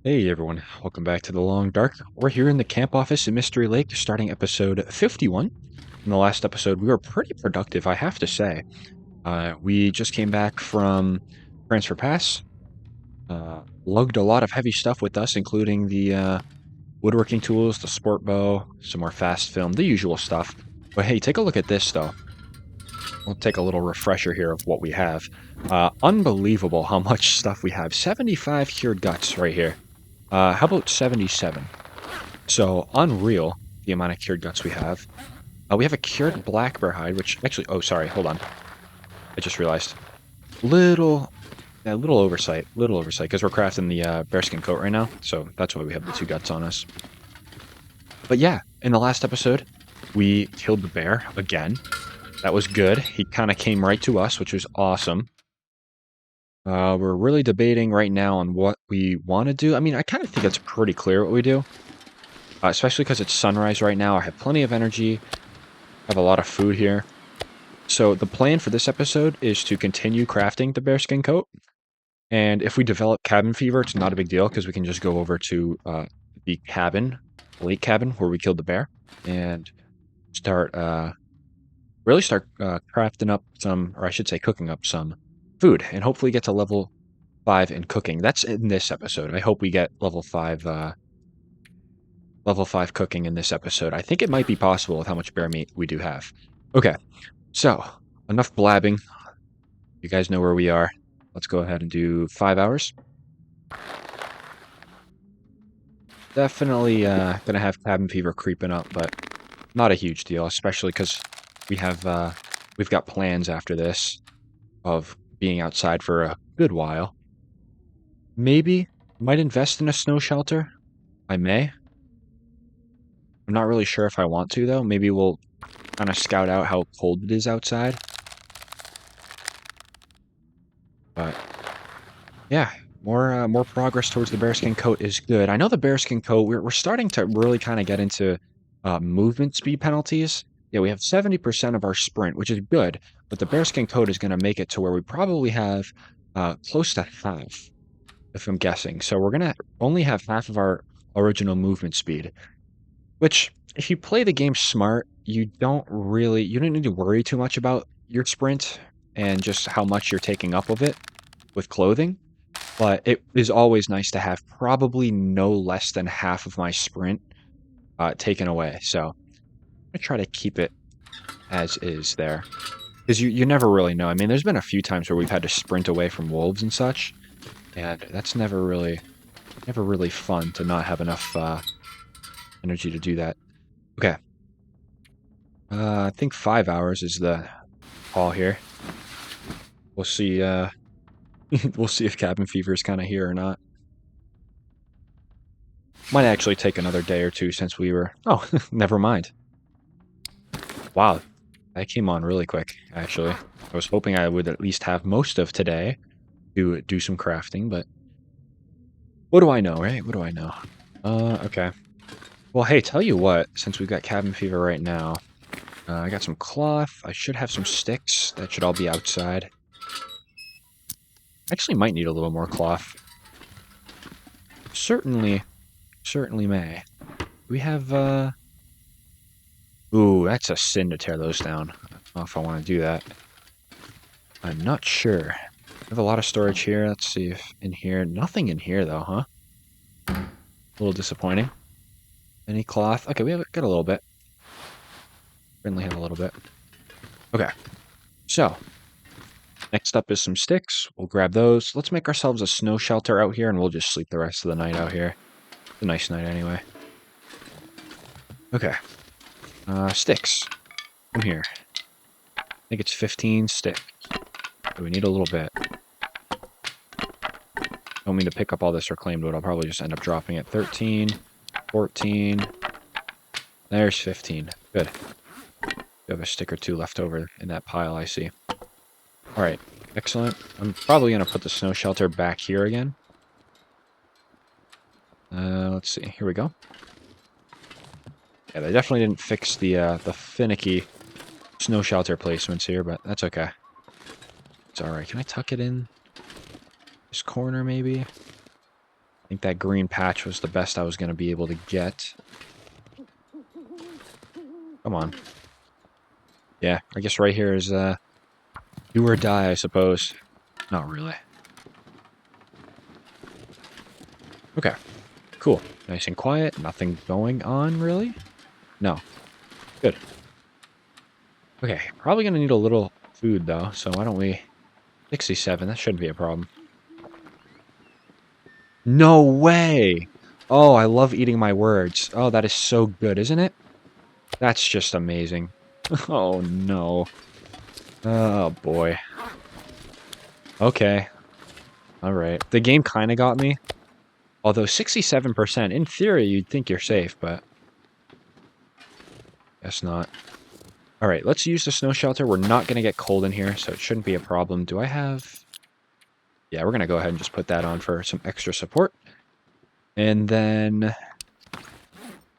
Hey everyone, welcome back to the Long Dark. We're here in the camp office in Mystery Lake, starting episode 51. In the last episode, we were pretty productive, I have to say. We just came back from Transfer Pass, lugged a lot of heavy stuff with us, including the woodworking tools, the sport bow, some more fast film, the usual stuff. But hey, take a look at this though. We'll take a little refresher here of what we have. Unbelievable how much stuff we have. 75 cured guts right here. How about 77? So unreal, the amount of cured guts we have. We have a cured black bear hide, which actually, oh, sorry, hold on. I just realized. Little, little oversight, because we're crafting the bearskin coat right now. So that's why we have the two guts on us. But yeah, in the last episode, we killed the bear again. That was good. He kind of came right to us, which was awesome. We're really debating right now on what we want to do. I mean, I kind of think it's pretty clear what we do. Especially because it's sunrise right now. I have plenty of energy. I have a lot of food here. So the plan for this episode is to continue crafting the bearskin coat. And if we develop cabin fever, it's not a big deal because we can just go over to the cabin, lake cabin, where we killed the bear, and start crafting up some, or I should say cooking up some food, and hopefully get to level 5 in cooking. That's in this episode. I hope we get level 5 cooking in this episode. I think it might be possible with how much bear meat we do have. Okay, so enough blabbing. You guys know where we are. Let's go ahead and do 5 hours. Definitely gonna have cabin fever creeping up, but not a huge deal, especially because we've got plans after this of being outside for a good while. Maybe might invest in a snow shelter. I may. I'm not really sure if I want to though. Maybe we'll kind of scout out how cold it is outside. But yeah, more progress towards the bearskin coat is good. I know the bearskin coat. We're starting to really kind of get into movement speed penalties. Yeah, we have 70% of our sprint, which is good. But the bearskin coat is going to make it to where we probably have close to half, if I'm guessing. So we're gonna only have half of our original movement speed. Which, if you play the game smart, you don't need to worry too much about your sprint and just how much you're taking up of it with clothing. But it is always nice to have probably no less than half of my sprint taken away. So I'm gonna try to keep it as is there. Because you never really know. I mean, there's been a few times where we've had to sprint away from wolves and such, and that's never really fun to not have enough energy to do that. Okay. I think 5 hours is the call here. We'll see. We'll see if cabin fever is kind of here or not. Might actually take another day or two since we were. Oh, never mind. Wow, that came on really quick. Actually, I was hoping I would at least have most of today to do some crafting, but what do I know, right? What do I know? Okay. Well, hey, tell you what. Since we've got cabin fever right now, I got some cloth. I should have some sticks. That should all be outside. Actually might need a little more cloth. Certainly, certainly may. We have, Ooh, that's a sin to tear those down. I don't know if I want to do that. I'm not sure. I have a lot of storage here. Let's see if in here... Nothing in here, though, huh? A little disappointing. Any cloth? Okay, got a little bit. Certainly have a little bit. Okay. So, next up is some sticks. We'll grab those. Let's make ourselves a snow shelter out here, and we'll just sleep the rest of the night out here. It's a nice night anyway. Okay. Sticks. Come here. I think it's 15 sticks. So we need a little bit. Don't mean to pick up all this reclaimed wood. I'll probably just end up dropping it. 13, 14. There's 15. Good. We have a stick or two left over in that pile, I see. All right. Excellent. I'm probably going to put the snow shelter back here again. Let's see. Here we go. Yeah, they definitely didn't fix the finicky snow shelter placements here, but that's okay. It's all right. Can I tuck it in this corner, maybe? think that green patch was the best I was going to be able to get. Come on. Yeah, I guess right here is do or die, I suppose. Not really. Okay, cool. Nice and quiet. Nothing going on, really? No. Good. Okay, probably going to need a little food, though, so why don't we... 67, that shouldn't be a problem. No way! Oh, I love eating my words. Oh, that is so good, isn't it? That's just amazing. Oh, no. Oh, boy. Okay. Alright. The game kind of got me. Although 67%, in theory, you'd think you're safe, but... guess not. Alright, let's use the snow shelter. We're not going to get cold in here, so it shouldn't be a problem. Do I have... yeah, we're going to go ahead and just put that on for some extra support. And then...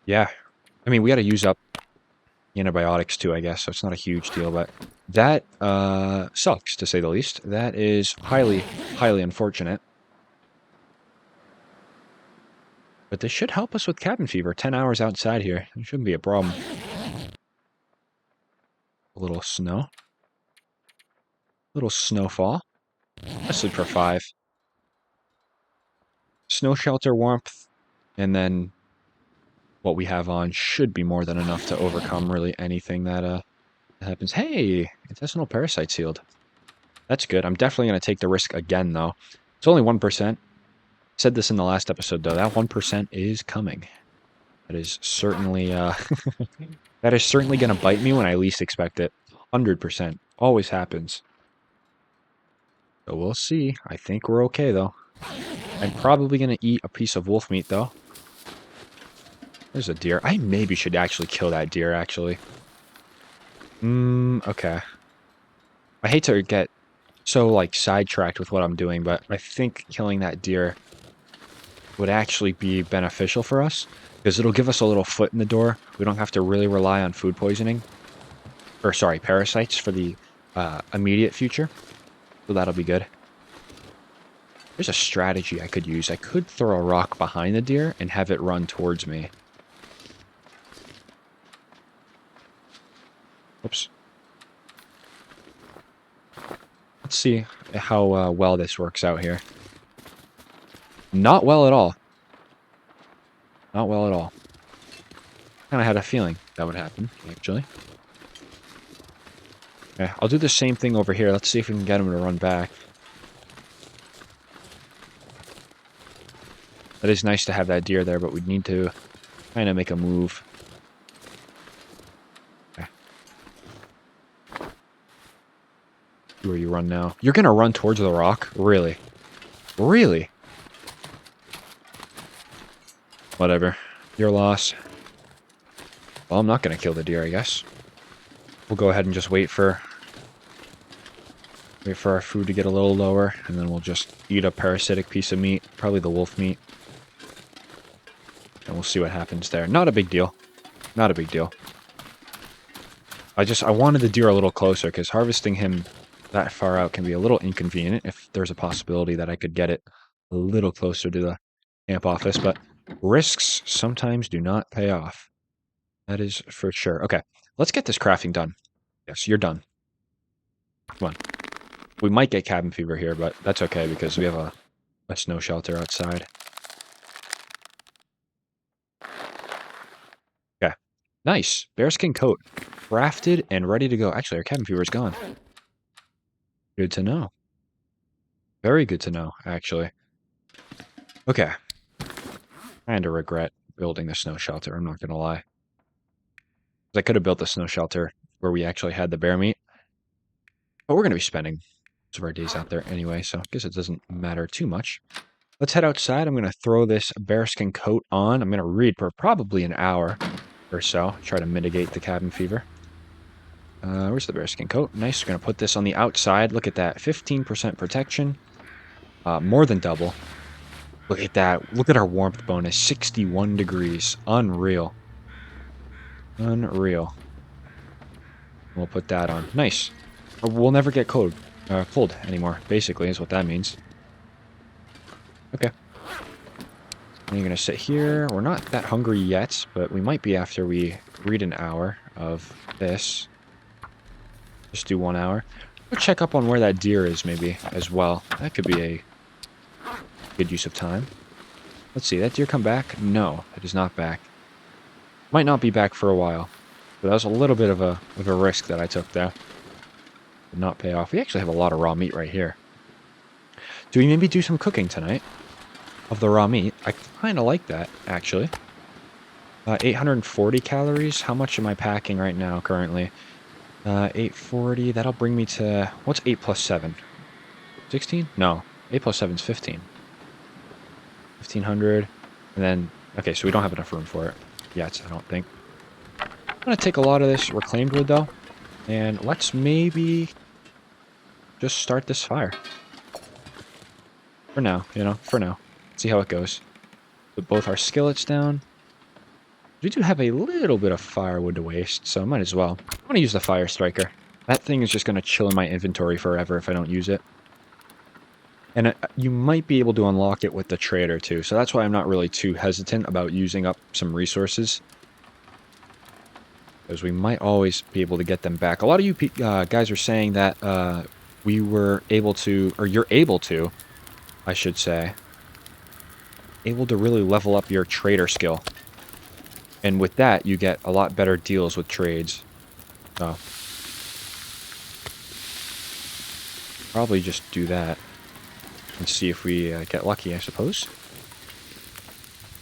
yeah. I mean, we got to use up antibiotics too, I guess, so it's not a huge deal, but that sucks, to say the least. That is highly, highly unfortunate. But this should help us with cabin fever. 10 hours outside here. It shouldn't be a problem. A little snow. A little snowfall. Let's sleep for 5. Snow shelter warmth, and then what we have on should be more than enough to overcome really anything that happens. Hey, intestinal parasite sealed. That's good. I'm definitely going to take the risk again, though. It's only 1%. Said this in the last episode, though. That 1% is coming. That is certainly, that is certainly going to bite me when I least expect it. 100%. Always happens. So we'll see. I think we're okay, though. I'm probably going to eat a piece of wolf meat, though. There's a deer. I maybe should actually kill that deer, actually. Okay. I hate to get so, like, sidetracked with what I'm doing, but I think killing that deer would actually be beneficial for us, because it'll give us a little foot in the door. We don't have to really rely on food poisoning. Or, sorry, parasites for the immediate future. So that'll be good. There's a strategy I could use. I could throw a rock behind the deer and have it run towards me. Oops. Let's see how well this works out here. Not well at all. Not well at all. Kind of had a feeling that would happen, actually. Okay, I'll do the same thing over here. Let's see if we can get him to run back. That is nice to have that deer there, but we need to kind of make a move. Okay. Where you run now? You're going to run towards the rock? Really? Really? Whatever. Your loss. Well, I'm not going to kill the deer, I guess. We'll go ahead and just wait for our food to get a little lower, and then we'll just eat a parasitic piece of meat, probably the wolf meat. And we'll see what happens there. Not a big deal. Not a big deal. I wanted the deer a little closer, because harvesting him that far out can be a little inconvenient if there's a possibility that I could get it a little closer to the camp office, but risks sometimes do not pay off. That is for sure. Okay, let's get this crafting done. Yes, you're done. Come on. We might get cabin fever here, but that's okay because we have a snow shelter outside. Okay. Nice. Bearskin coat. Crafted and ready to go. Actually, our cabin fever is gone. Good to know. Very good to know, actually. Okay. Kind of regret building the snow shelter, I'm not going to lie. I could have built the snow shelter where we actually had the bear meat. But we're going to be spending most of our days out there anyway, so I guess it doesn't matter too much. Let's head outside. I'm going to throw this bearskin coat on. I'm going to read for probably an hour or so. Try to mitigate the cabin fever. Where's the bearskin coat? Nice. We're going to put this on the outside. Look at that. 15% protection. More than double. Look at that. Look at our warmth bonus. 61 degrees. Unreal. Unreal. We'll put that on. Nice. We'll never get cold anymore, basically, is what that means. Okay. And you're going to sit here. We're not that hungry yet, but we might be after we read an hour of this. Just do 1 hour. Go check up on where that deer is, maybe, as well. That could be a good use of time. Let's see, that deer come back? No, it is not back. Might not be back for a while. But that was a little bit of a risk that I took there. Did not pay off. We actually have a lot of raw meat right here. Do we maybe do some cooking tonight of the raw meat? I kind of like that, actually. 840 calories. How much am I packing right now, currently? 840. That'll bring me to... What's 8 plus 7? 16? No. 8 plus 7 is 15. 1500. And then... Okay, so we don't have enough room for it yet, I don't think. I'm going to take a lot of this reclaimed wood, though. And let's maybe just start this fire. For now, you know, for now. See how it goes. Put both our skillets down. We do have a little bit of firewood to waste, so I might as well. I'm going to use the fire striker. That thing is just going to chill in my inventory forever if I don't use it. And you might be able to unlock it with the trader, too. So that's why I'm not really too hesitant about using up some resources. Because we might always be able to get them back. A lot of you guys are saying that we were able to, or you're able to, I should say, able to really level up your trader skill. And with that, you get a lot better deals with trades. So, probably just do that. And see if we get lucky, I suppose.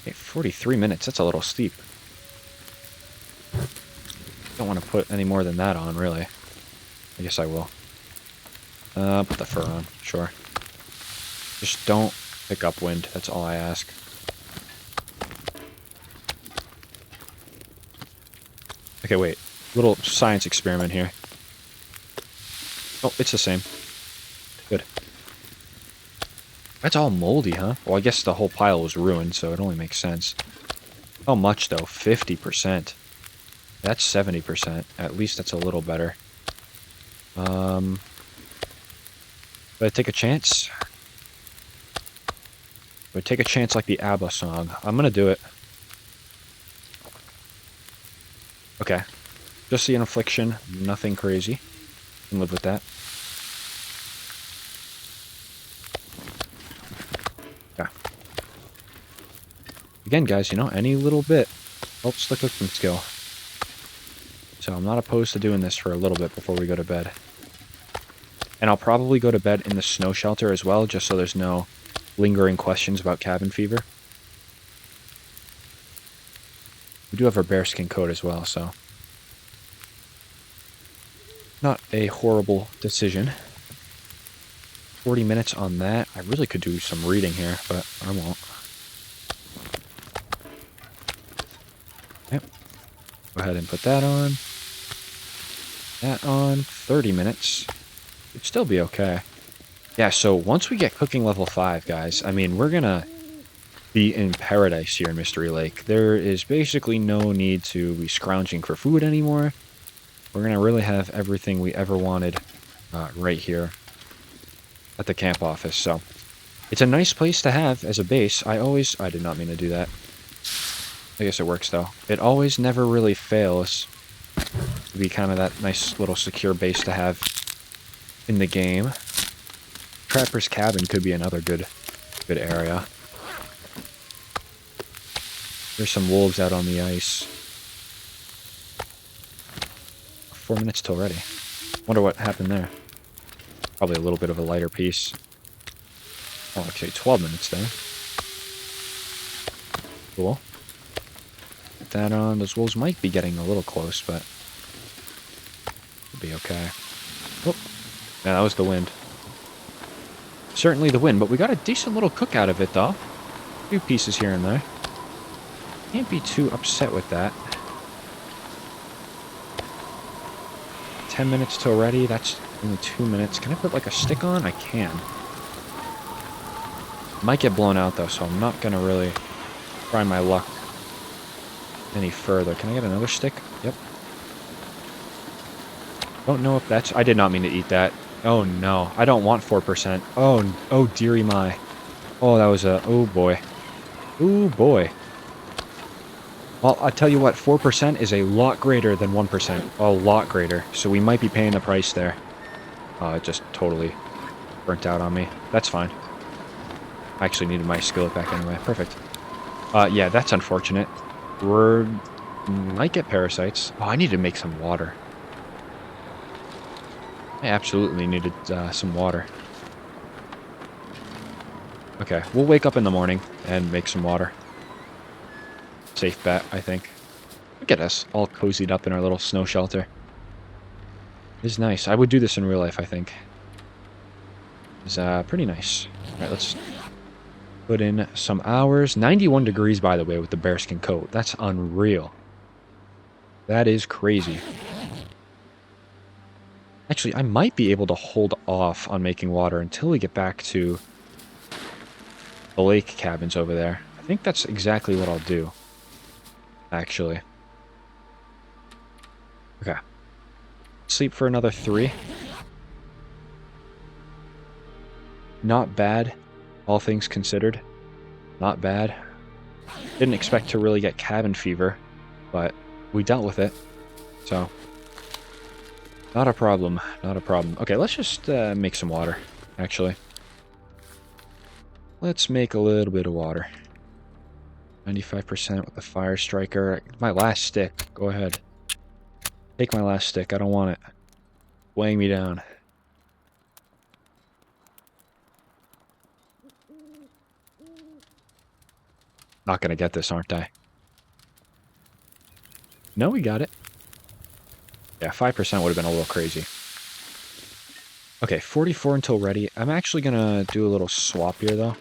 Okay, 43 minutes. That's a little steep. Don't want to put any more than that on, really. I guess I will. Put the fur on. Sure. Just don't pick up wind. That's all I ask. Okay, wait. Little science experiment here. Oh, it's the same. Good. That's all moldy, huh? Well, I guess the whole pile was ruined, so it only makes sense. How much, though? 50%. That's 70%. At least that's a little better. Did I take a chance? Would I take a chance like the ABBA song? I'm gonna do it. Okay. Just the infliction. Nothing crazy. Can live with that. Yeah. Again, guys, you know, any little bit helps the cooking skill. So I'm not opposed to doing this for a little bit before we go to bed. And I'll probably go to bed in the snow shelter as well, just so there's no lingering questions about cabin fever. We do have our bearskin coat as well, so... Not a horrible decision. 40 minutes on that. I really could do some reading here, but I won't. Yep. Go ahead and put that on. That on. 30 minutes. It'd still be okay. Yeah, so once we get cooking level 5, guys, I mean, we're gonna be in paradise here in Mystery Lake. There is basically no need to be scrounging for food anymore. We're gonna really have everything we ever wanted right here at the camp office. So it's a nice place to have as a base. I did not mean to do that. I guess it works though. It always never really fails to be kind of that nice little secure base to have in the game. Trapper's Cabin could be another good area. There's some wolves out on the ice. 4 minutes till ready. Wonder what happened there. Probably a little bit of a lighter piece. Oh, actually 12 minutes there. Cool. Put that on. Those wolves might be getting a little close, but it'll be okay. Oh, yeah, that was the wind. Certainly the wind, but we got a decent little cook out of it, though. A few pieces here and there. Can't be too upset with that. 10 minutes till ready. That's only 2 minutes. Can I put like a stick on? I can. Might get blown out though, so I'm not gonna really try my luck any further. Can I get another stick? Yep. Don't know if that's... I did not mean to eat that. Oh no, I don't want 4%. Oh dearie my. Oh, that was a... Oh boy. Ooh, boy. Well, I tell you what, 4% is a lot greater than 1%. A lot greater. So we might be paying the price there. It just totally burnt out on me. That's fine. I actually needed my skillet back anyway. Perfect. Yeah, that's unfortunate. We might get parasites. Oh, I need to make some water. I absolutely needed some water. Okay, we'll wake up in the morning and make some water. Safe bet, I think. Look at us, all cozied up in our little snow shelter. It's nice. I would do this in real life, I think. It's pretty nice. All right, let's put in some hours. 91 degrees, by the way, with the bearskin coat. That's unreal. That is crazy. Actually, I might be able to hold off on making water until we get back to the lake cabins over there. I think that's exactly what I'll do, actually. Okay. Sleep for another 3. Not bad, all things considered. Not bad. Didn't expect to really get cabin fever, but we dealt with it. So, not a problem. Not a problem. Okay, let's just make some water, actually. Let's make a little bit of water. 95% with the fire striker. My last stick. Go ahead. Take my last stick. I don't want it weighing me down. Not gonna get this, aren't I? No, we got it. Yeah, 5% would have been a little crazy. Okay, 44 until ready. I'm actually gonna do a little swap here, though.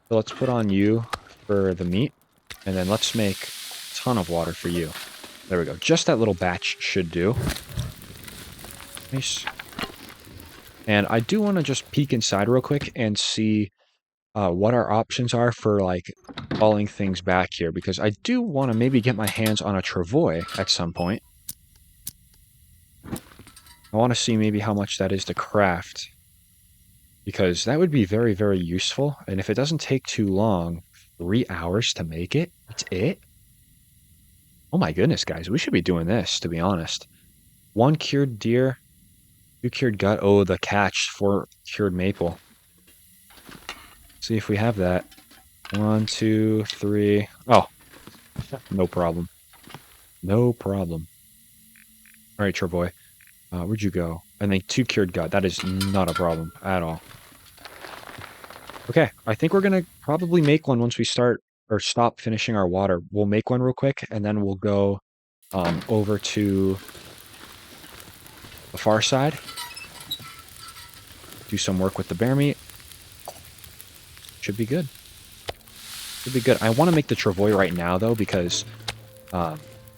So let's put on you for the meat, and then let's make a ton of water for you. There we go. Just that little batch should do. Nice. And I do want to just peek inside real quick and see what our options are for, like, falling things back here, because I do want to maybe get my hands on a travois at some point. I want to see maybe how much that is to craft, because that would be very, very useful. And if it doesn't take too long, 3 hours to make it, that's it? Oh my goodness, guys, we should be doing this, to be honest. 1 cured deer, 2 cured gut. Oh, the catch, 4 cured maple. See if we have that. 1, 2, 3. Oh, no problem. No problem. All right, Travois. Where'd you go? I think 2 cured gut. That is not a problem at all. Okay, I think we're gonna probably make one once we start or stop finishing our water. We'll make one real quick, and then we'll go over to the far side. Do some work with the bear meat. Should be good. Should be good. I want to make the travois right now, though, because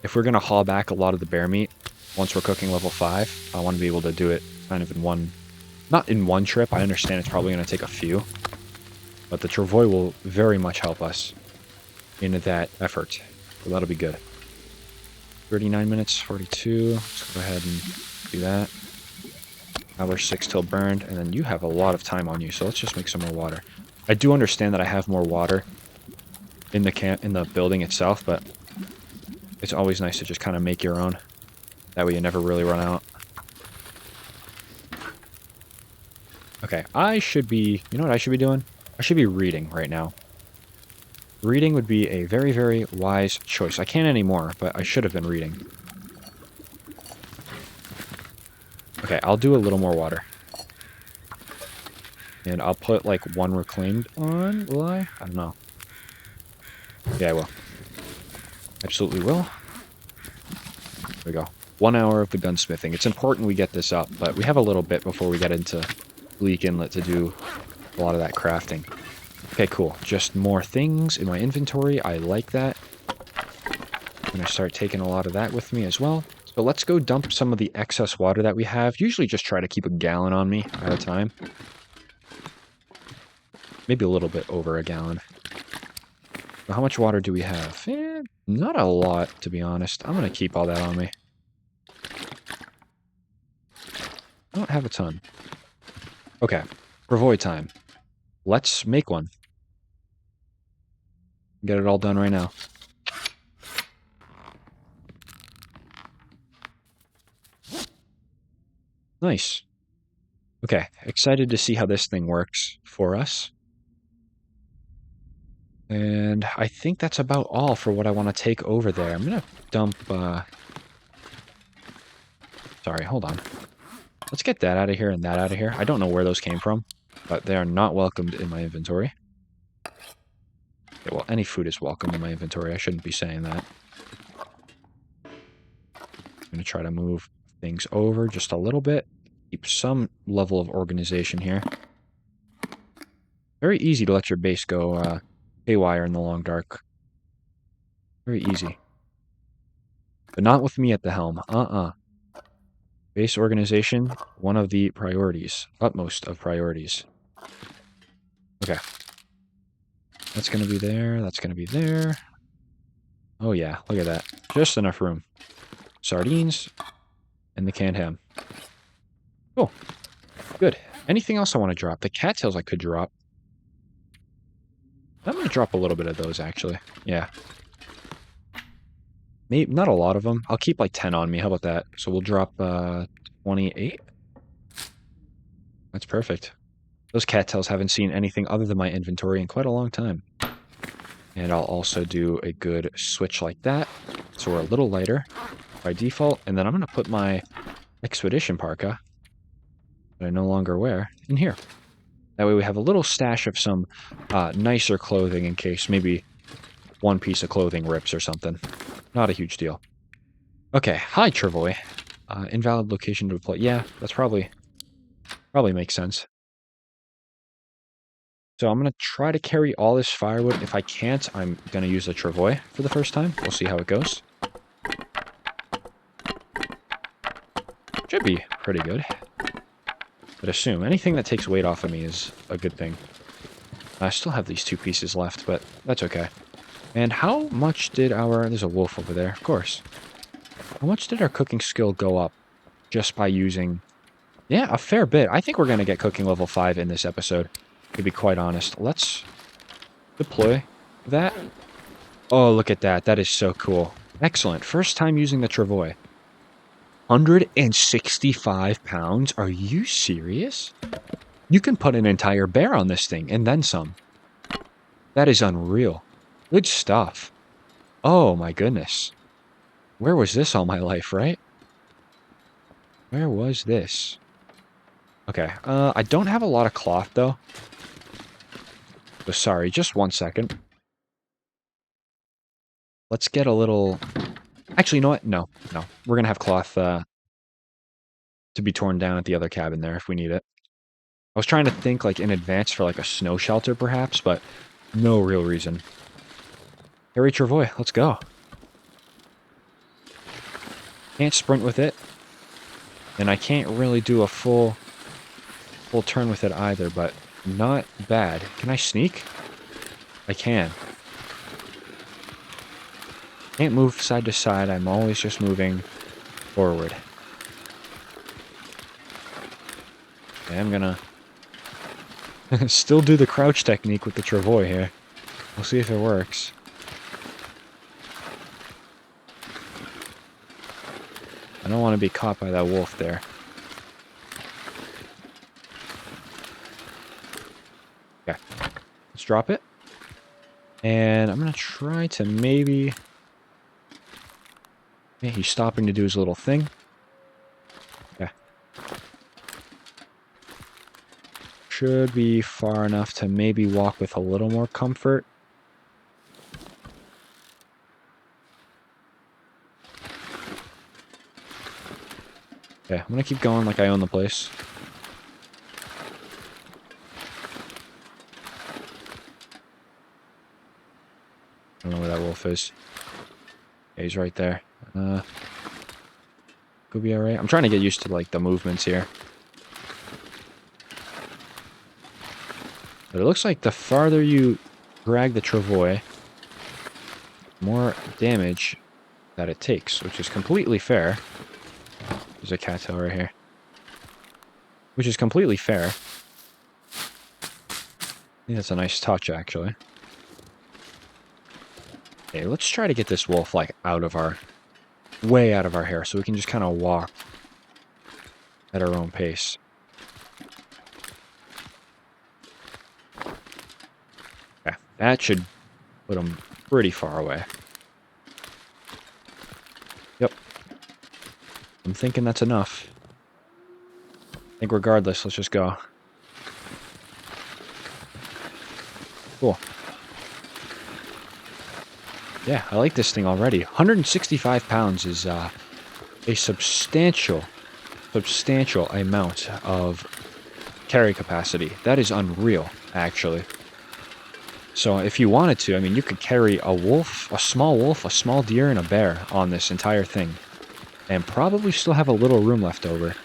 if we're going to haul back a lot of the bear meat, once we're cooking level 5, I want to be able to do it kind of in one... Not in one trip. I understand it's probably going to take a few. But the travois will very much help us in that effort. So that'll be good. 39 minutes, 42. Let's go ahead and do that. Hour 6 till burned, and then you have a lot of time on you, so let's just make some more water. I do understand that I have more water in the building itself, but it's always nice to just kind of make your own. That way you never really run out. Okay, I should be... You know what I should be doing? I should be reading right now. Reading would be a very, very wise choice. I can't anymore, but I should have been reading. Okay, I'll do a little more water. And I'll put, like, 1 reclaimed on, will I? I don't know. Yeah, I will. Absolutely will. There we go. 1 hour of the gunsmithing. It's important we get this up, but we have a little bit before we get into Bleak Inlet to do a lot of that crafting. Okay, cool. Just more things in my inventory. I like that. I'm going to start taking a lot of that with me as well. So let's go dump some of the excess water that we have. Usually just try to keep a gallon on me at a time. Maybe a little bit over a gallon. But how much water do we have? Not a lot, to be honest. I'm going to keep all that on me. I don't have a ton. Okay. Travois time. Let's make one. Get it all done right now. Nice. Okay, excited to see how this thing works for us. And I think that's about all for what I want to take over there. I'm going to dump... Sorry, hold on. Let's get that out of here and that out of here. I don't know where those came from, but they are not welcomed in my inventory. Okay, well, any food is welcome in my inventory. I shouldn't be saying that. I'm going to try to move things over just a little bit. Keep some level of organization here. Very easy to let your base go haywire in the long dark. Very easy. But not with me at the helm. Base organization, one of the priorities. Utmost of priorities. Okay. That's going to be there. That's going to be there. Oh yeah, look at that. Just enough room. Sardines and the canned ham. Cool. Good. Anything else I want to drop? The cattails I could drop. I'm going to drop a little bit of those, actually. Yeah. Maybe not a lot of them. I'll keep like 10 on me. How about that? So we'll drop 28. That's perfect. Those cattails haven't seen anything other than my inventory in quite a long time. And I'll also do a good switch like that. So we're a little lighter by default. And then I'm going to put my expedition parka that I no longer wear in here. That way we have a little stash of some nicer clothing in case maybe one piece of clothing rips or something. Not a huge deal. Okay, hi travois. Invalid location to deploy. Yeah, that's probably makes sense. So I'm going to try to carry all this firewood. If I can't, I'm going to use a travois for the first time. We'll see how it goes. Should be pretty good. But assume anything that takes weight off of me is a good thing. I still have these 2 pieces left, but that's okay. And how much did our... There's a wolf over there, of course. How much did our cooking skill go up just by using... Yeah, a fair bit. I think we're going to get cooking level 5 in this episode, to be quite honest. Let's deploy that. Oh, look at that. That is so cool. Excellent. First time using the travois. 165 pounds? Are you serious? You can put an entire bear on this thing, and then some. That is unreal. Good stuff. Oh, my goodness. Where was this all my life, right? Where was this? Okay, I don't have a lot of cloth, though. So sorry, just 1 second. Let's get a little... Actually, you know what? No. We're gonna have cloth, to be torn down at the other cabin there if we need it. I was trying to think, like, in advance for, like, a snow shelter, perhaps, but no real reason. Harry Travois, let's go. Can't sprint with it. And I can't really do a full turn with it either, but not bad. Can I sneak? I can. Can't move side to side. I'm always just moving forward. Okay, I'm gonna still do the crouch technique with the travois here. We'll see if it works. I don't want to be caught by that wolf there. Okay, let's drop it. And I'm going to try to maybe... Yeah, he's stopping to do his little thing. Yeah. Should be far enough to maybe walk with a little more comfort. Okay, I'm going to keep going like I own the place. I don't know where that wolf is. Yeah, he's right there. Could be alright. I'm trying to get used to, like, the movements here. But it looks like the farther you drag the travois, the more damage that it takes, which is completely fair. There's a cattail right here. Which is completely fair. I think that's a nice touch, actually. Okay, let's try to get this wolf, like, way out of our hair, so we can just kind of walk at our own pace. Okay, that should put him pretty far away. Yep. I'm thinking that's enough. I think regardless, let's just go. Cool. Yeah, I like this thing already. 165 pounds is a substantial amount of carry capacity. That is unreal, actually. So if you wanted to, I mean, you could carry a wolf, a small deer, and a bear on this entire thing. And probably still have a little room left over.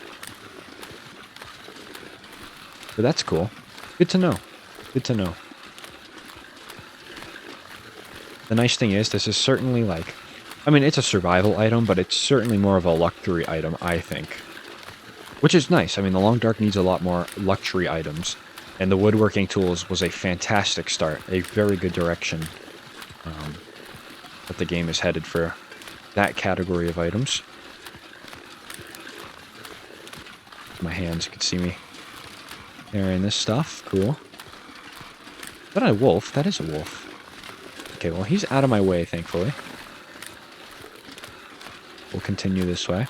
But that's cool. Good to know. Good to know. The nice thing is, this is certainly like... I mean, it's a survival item, but it's certainly more of a luxury item, I think. Which is nice. I mean, the Long Dark needs a lot more luxury items. And the woodworking tools was a fantastic start. A very good direction that the game is headed for that category of items. My hands, you can see me carrying this stuff. Cool. Is that a wolf? That is a wolf. Okay, well, he's out of my way, thankfully. We'll continue this way.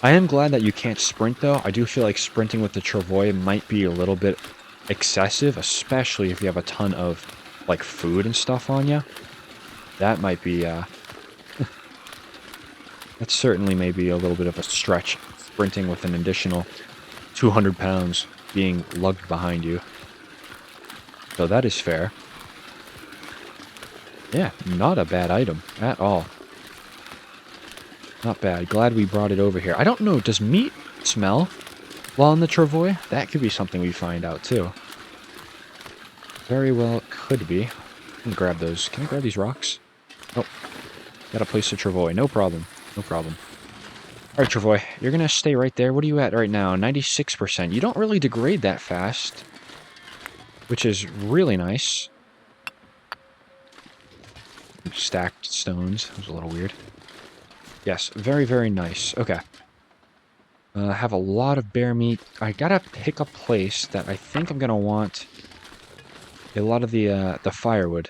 I am glad that you can't sprint, though. I do feel like sprinting with the travois might be a little bit excessive, especially if you have a ton of, like, food and stuff on you. That might be, that certainly may be a little bit of a stretch, sprinting with an additional 200 pounds being lugged behind you. So that is fair. Yeah, not a bad item at all. Not bad. Glad we brought it over here. I don't know, does meat smell while in the travois? That could be something we find out, too. Very well could be. I can grab those. Can I grab these rocks? Oh, gotta place the travois. No problem. No problem. Alright, travois, you're gonna stay right there. What are you at right now? 96%. You don't really degrade that fast, which is really nice. Stacked stones. That was a little weird. Yes, very, very nice. Okay. Have a lot of bear meat. I gotta pick a place that I think I'm gonna want a lot of the firewood.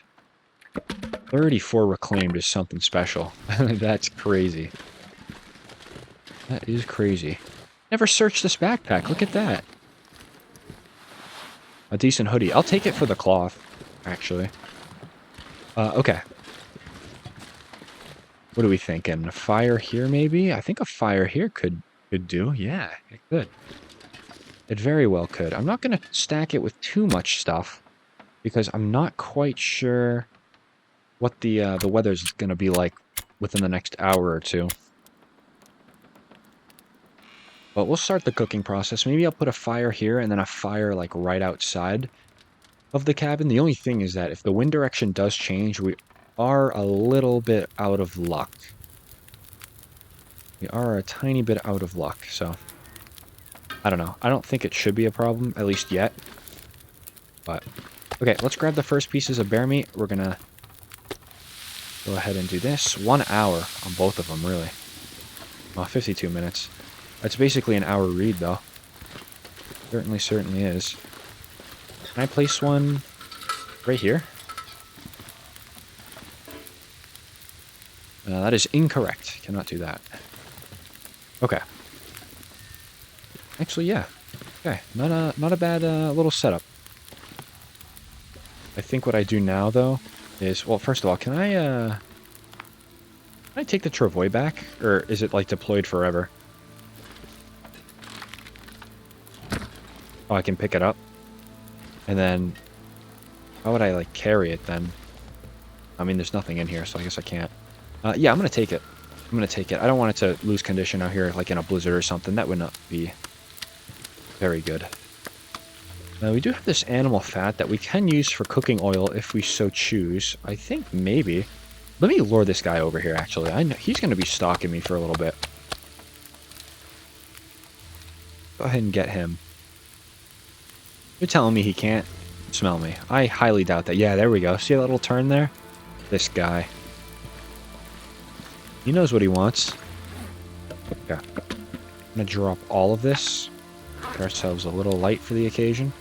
34 reclaimed is something special. That's crazy. That is crazy. Never searched this backpack. Look at that. A decent hoodie. I'll take it for the cloth, actually. Okay. What are we thinking? A fire here, maybe? I think a fire here could do. Yeah, it could. It very well could. I'm not going to stack it with too much stuff, because I'm not quite sure what the weather's going to be like within the next hour or two. But we'll start the cooking process. Maybe I'll put a fire here and then a fire like right outside of the cabin. The only thing is that if the wind direction does change, we are a little bit out of luck. We are a tiny bit out of luck, so I don't know. I don't think it should be a problem, at least yet. But okay, let's grab the first pieces of bear meat. We're gonna go ahead and do this. 1 hour on both of them, really. Well, 52 minutes. That's basically an hour read, though. Certainly is. Can I place one right here? That is incorrect. Cannot do that. Okay. Actually, yeah. Okay, not a bad little setup. I think what I do now, though, is... Well, first of all, can I take the travois back? Or is it, like, deployed forever? Oh, I can pick it up. And then... How would I, like, carry it, then? I mean, there's nothing in here, so I guess I can't. Yeah, I'm gonna take it. I'm gonna take it. I don't want it to lose condition out here, like in a blizzard or something. That would not be very good. Now, we do have this animal fat that we can use for cooking oil if we so choose. I think maybe... Let me lure this guy over here, actually. I know he's gonna be stalking me for a little bit. Go ahead and get him. You're telling me he can't smell me. I highly doubt that. Yeah, there we go. See that little turn there? This guy. He knows what he wants. Okay. I'm gonna drop all of this. Get ourselves a little light for the occasion.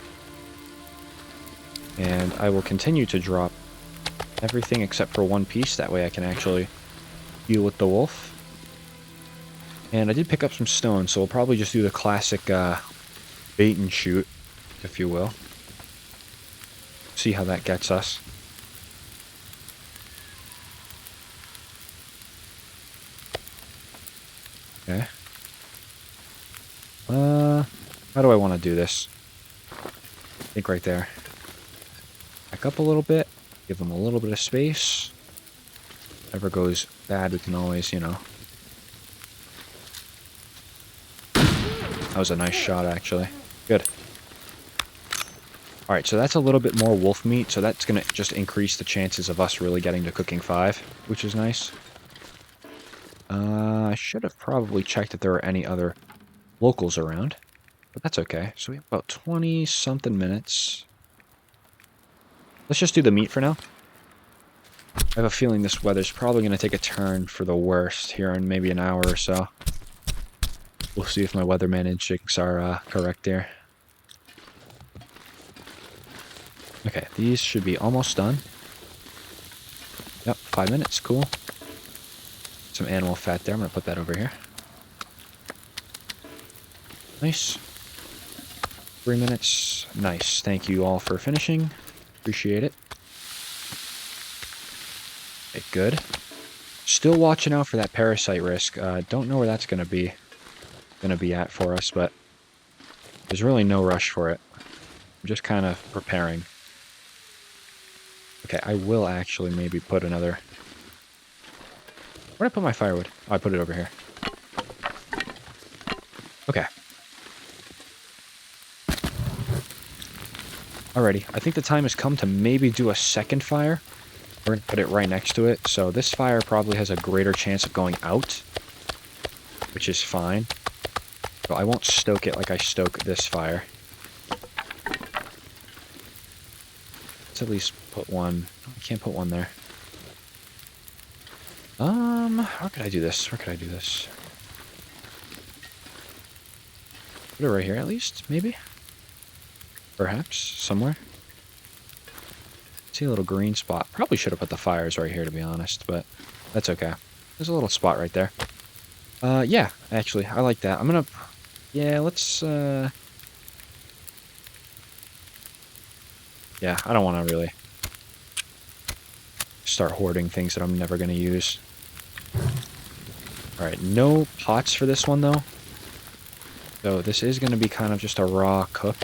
And I will continue to drop everything except for one piece. That way I can actually deal with the wolf. And I did pick up some stone, so we'll probably just do the classic bait and shoot, if you will. See how that gets us. Okay. How do I want to do this? I think right there. Back up a little bit. Give them a little bit of space. Whatever goes bad, we can always, you know. That was a nice shot, actually. Good. Alright, so that's a little bit more wolf meat, so that's going to just increase the chances of us really getting to cooking 5, which is nice. I should have probably checked if there were any other locals around, but that's okay. So we have about 20-something minutes. Let's just do the meat for now. I have a feeling this weather's probably going to take a turn for the worst here in maybe an hour or so. We'll see if my weatherman instincts are correct here. Okay, these should be almost done. Yep, 5 minutes, cool. Some animal fat there, I'm going to put that over here. Nice. 3 minutes, nice. Thank you all for finishing. Appreciate it. Okay, good. Still watching out for that parasite risk. Don't know where that's going to be at for us, but there's really no rush for it. I'm just kind of preparing. Okay, I will actually maybe put another... Where'd I put my firewood? Oh, I put it over here. Okay. Alrighty, I think the time has come to maybe do a second fire. We're going to put it right next to it, so this fire probably has a greater chance of going out, which is fine. So I won't stoke it like I stoke this fire. Let's at least put one... I can't put one there. How could I do this? Where could I do this? Put it right here at least, maybe? Perhaps, somewhere. See a little green spot. Probably should have put the fires right here, to be honest, but that's okay. There's a little spot right there. Yeah, actually, I like that. I'm gonna... Yeah, let's, Yeah, I don't want to really start hoarding things that I'm never going to use. Alright, no pots for this one, though. So this is going to be kind of just a raw cook.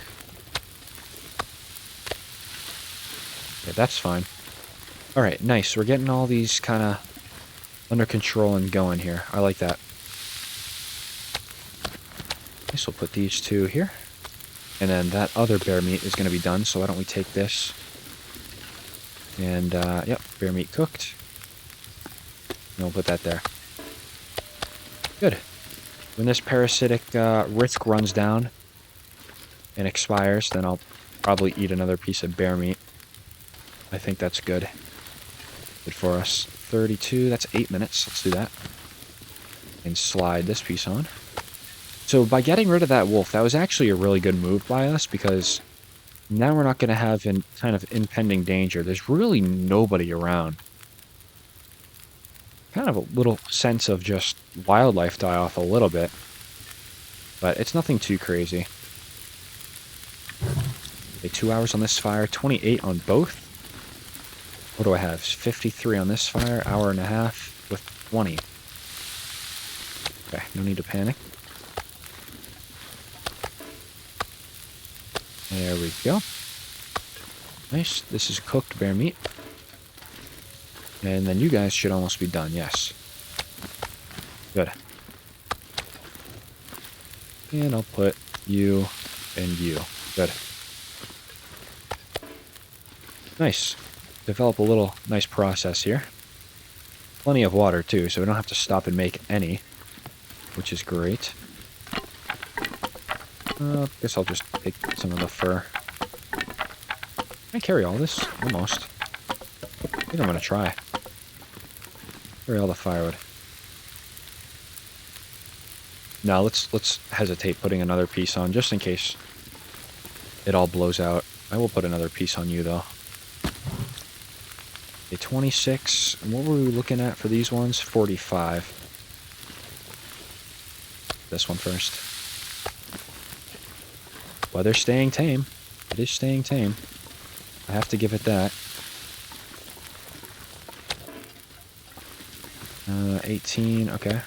Yeah, that's fine. Alright, nice. We're getting all these kind of under control and going here. I like that. Guess we'll put these two here. And then that other bear meat is going to be done, so why don't we take this. And, yep, bear meat cooked. And we'll put that there. Good. When this parasitic risk runs down and expires, then I'll probably eat another piece of bear meat. I think that's good. Good for us. 32, that's 8 minutes. Let's do that. And slide this piece on. So by getting rid of that wolf, that was actually a really good move by us, because now we're not going to have kind of impending danger. There's really nobody around. Kind of a little sense of just wildlife die off a little bit. But it's nothing too crazy. Okay, 2 hours on this fire, 28 on both. What do I have? 53 on this fire, hour and a half with 20. Okay, no need to panic. There we go. Nice. This is cooked bear meat. And then you guys should almost be done, yes. Good. And I'll put you and you. Good. Nice. Develop a little nice process here. Plenty of water too, so we don't have to stop and make any, which is great. Guess I'll just take some of the fur. Can I carry all this? Almost. I think I'm gonna try. Where are all the firewood? Now let's hesitate putting another piece on just in case it all blows out. I will put another piece on you though. Okay, 26. And what were we looking at for these ones? 45. This one first. Weather's staying tame. It is staying tame. I have to give it that. 18. Okay.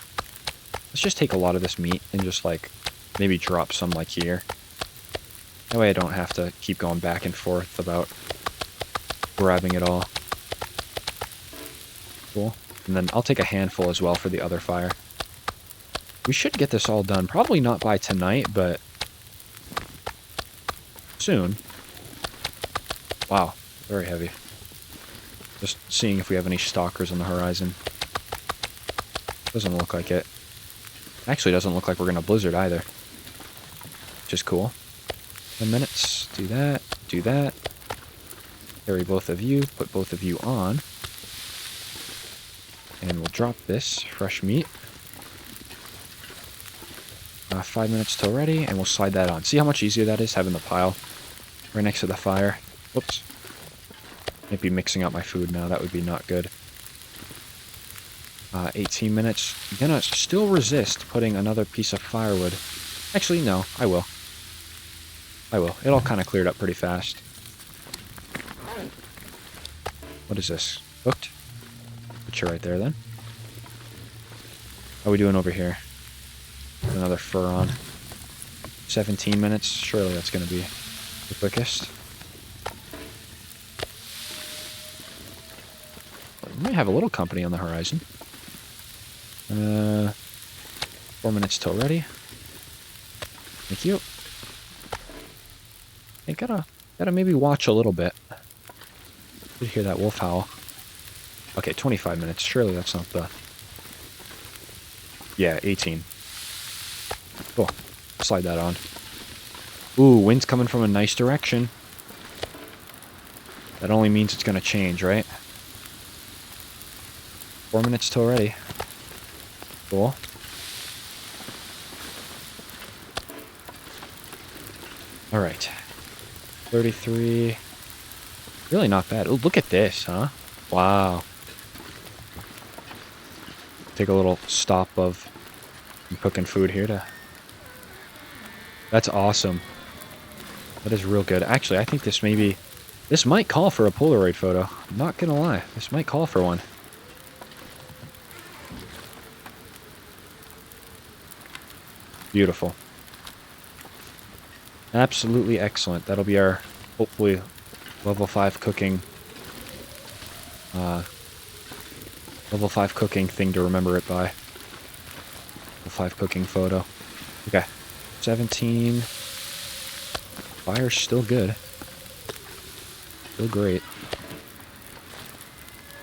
Let's just take a lot of this meat and just like maybe drop some like here. That way I don't have to keep going back and forth about grabbing it all. Cool. And then I'll take a handful as well for the other fire. We should get this all done. Probably not by tonight, but soon. Wow. Very heavy. Just seeing if we have any stalkers on the horizon. Doesn't look like it. Actually, doesn't look like we're going to blizzard either. Which is cool. 10 minutes. Do that. Do that. Carry both of you. Put both of you on. And we'll drop this fresh meat. 5 minutes till ready, and we'll slide that on. See how much easier that is, having the pile right next to the fire? Whoops. Might be mixing up my food now. That would be not good. 18 minutes. I'm gonna still resist putting another piece of firewood. Actually, no. I will. I will. It all kind of cleared up pretty fast. What is this? Cooked? Put you right there, then. How are we doing over here? Another fur on. 17 minutes. Surely that's going to be the quickest. We might have a little company on the horizon. 4 minutes till ready. Thank you. I gotta maybe watch a little bit. Did hear that wolf howl. Okay, 25 minutes. Surely that's not the... Yeah, 18. Cool. Slide that on. Ooh, wind's coming from a nice direction. That only means it's gonna change, right? 4 minutes till ready. Cool. Alright. 33. Really not bad. Oh, look at this, huh? Wow. Take a little stop of cooking food here to... That's awesome. That is real good. Actually, I think this maybe... This might call for a Polaroid photo. I'm not gonna lie. This might call for one. Beautiful. Absolutely excellent. That'll be our, hopefully, level 5 cooking... level 5 cooking thing to remember it by. Level 5 cooking photo. Okay. 17. Fire's still good. Still great.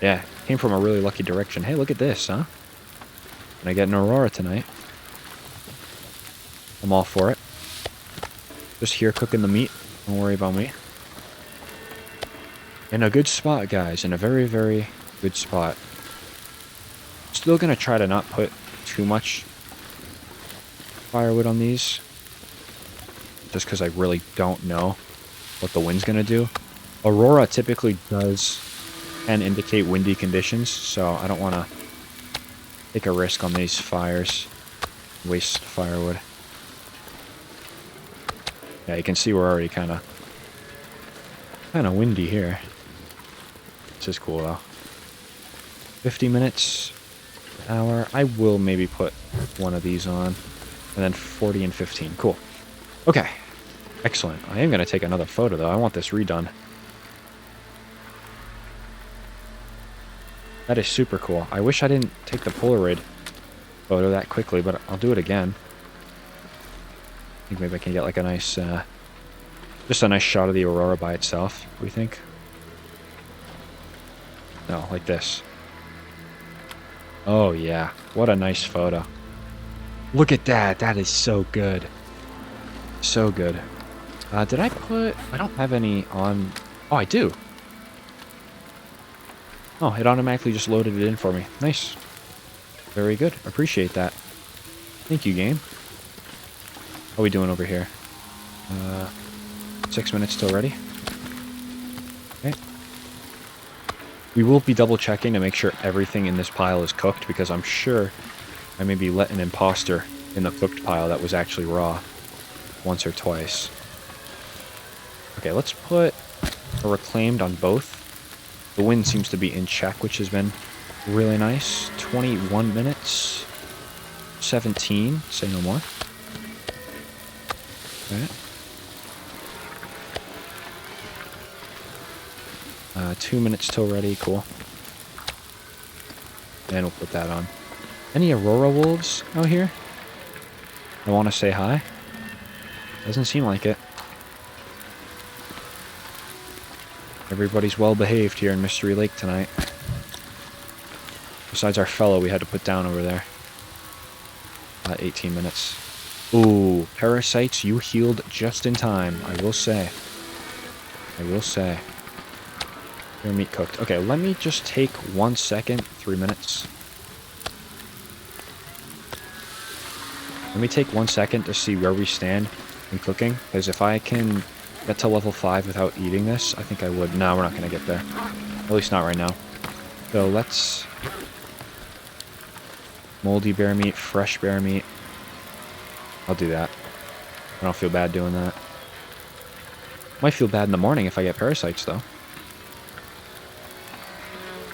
Yeah, came from a really lucky direction. Hey, look at this, huh? Can I get an aurora tonight? I'm all for it. Just here cooking the meat. Don't worry about me. In a good spot, guys. In a very, very good spot. Still gonna try to not put too much firewood on these. Just because I really don't know what the wind's gonna do. Aurora typically can indicate windy conditions, so I don't want to take a risk on these fires. Waste firewood. Yeah, you can see we're already kind of windy here. This is cool though. 50 minutes, an hour. I will maybe put one of these on, and then 40 and 15. Cool. Okay. Excellent. I am going to take another photo though. I want this redone. That is super cool. I wish I didn't take the Polaroid photo that quickly, but I'll do it again. I think maybe I can get like a nice, just a nice shot of the aurora by itself, what do you think? No, like this. Oh yeah, what a nice photo. Look at that, that is so good. So good. Did I don't have any on, oh I do. Oh, it automatically just loaded it in for me. Nice. Very good. Appreciate that. Thank you, game. How are we doing over here? 6 minutes till ready. Okay. We will be double checking to make sure everything in this pile is cooked, because I'm sure I maybe let an imposter in the cooked pile that was actually raw once or twice. Okay, let's put a reclaimed on both. The wind seems to be in check, which has been really nice. 21 minutes. 17. Say no more. Okay. 2 minutes till ready. Cool. And we'll put that on. Any Aurora wolves out here? I want to say hi. Doesn't seem like it. Everybody's well behaved here in Mystery Lake tonight. Besides our fellow we had to put down over there. 18 minutes. Ooh, parasites, you healed just in time, I will say. I will say. Your meat cooked. Okay, let me just take 1 second. 3 minutes. Let me take 1 second to see where we stand in cooking, because if I can get to level 5 without eating this, I think I would. No, we're not going to get there. At least not right now. So let's... Moldy bear meat, fresh bear meat. I'll do that. I don't feel bad doing that. Might feel bad in the morning if I get parasites, though.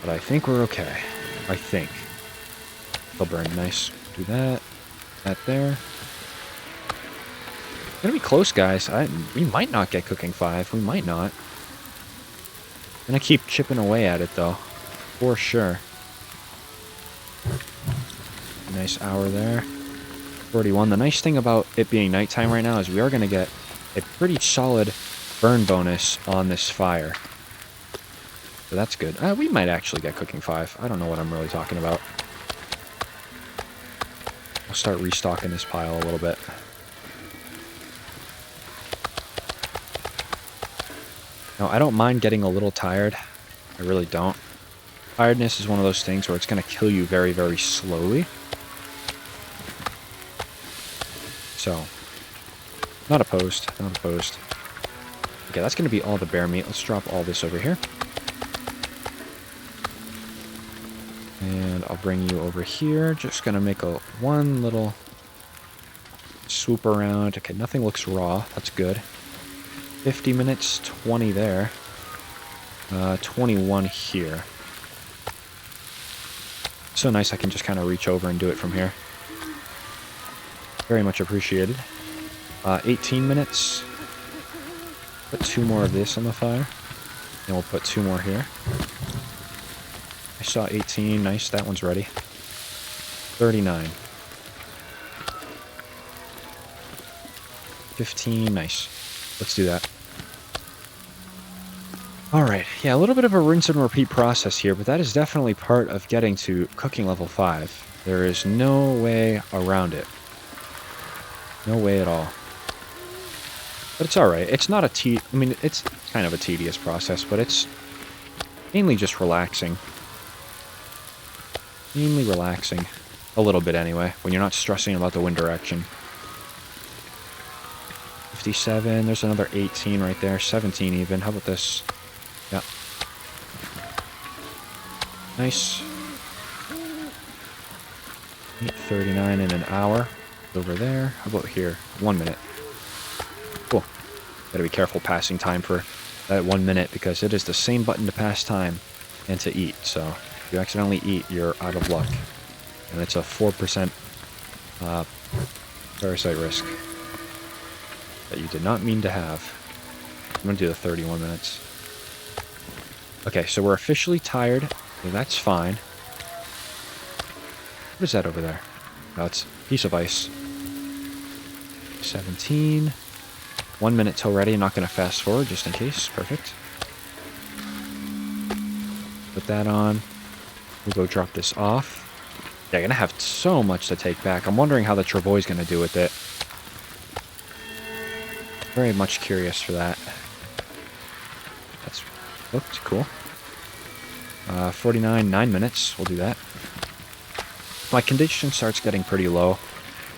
But I think we're okay. I think. They'll burn nice. Do that. That there. Gonna be close, guys. We might not get cooking 5. We might not. Gonna keep chipping away at it, though. For sure. Nice hour there. 41. The nice thing about it being nighttime right now is we are gonna get a pretty solid burn bonus on this fire. So that's good. We might actually get cooking 5. I don't know what I'm really talking about. I'll start restocking this pile a little bit. Now, I don't mind getting a little tired. I really don't. Tiredness is one of those things where it's going to kill you very, very slowly. So, not opposed. Not opposed. Okay, that's going to be all the bear meat. Let's drop all this over here. And I'll bring you over here. Just going to make one little swoop around. Okay, nothing looks raw. That's good. 50 minutes, 20 there. 21 here. So nice I can just kind of reach over and do it from here. Very much appreciated. 18 minutes. Put 2 more of this on the fire. And we'll put 2 more here. I saw 18. Nice, that one's ready. 39. 15. Nice. Let's do that. Alright, yeah, a little bit of a rinse and repeat process here, but that is definitely part of getting to cooking level 5. There is no way around it. No way at all. But it's alright. It's not I mean, it's kind of a tedious process, but it's mainly just relaxing. Mainly relaxing. A little bit anyway, when you're not stressing about the wind direction. 57, there's another 18 right there, 17 even. How about this? Yeah. Nice. 8:39 in an hour. Over there. How about here? 1 minute. Cool. Gotta be careful passing time for that 1 minute, because it is the same button to pass time and to eat. So if you accidentally eat, you're out of luck. And it's a 4% parasite risk that you did not mean to have. I'm gonna do the 31 minutes. Okay, so we're officially tired. So that's fine. What is that over there? No, it's a piece of ice. 17. 1 minute till ready. I'm not going to fast forward just in case. Perfect. Put that on. We'll go drop this off. Yeah, I'm going to have so much to take back. I'm wondering how the travois is going to do with it. Very much curious for that. That's cooked. Cool. 49, 9 minutes. We'll do that. My condition starts getting pretty low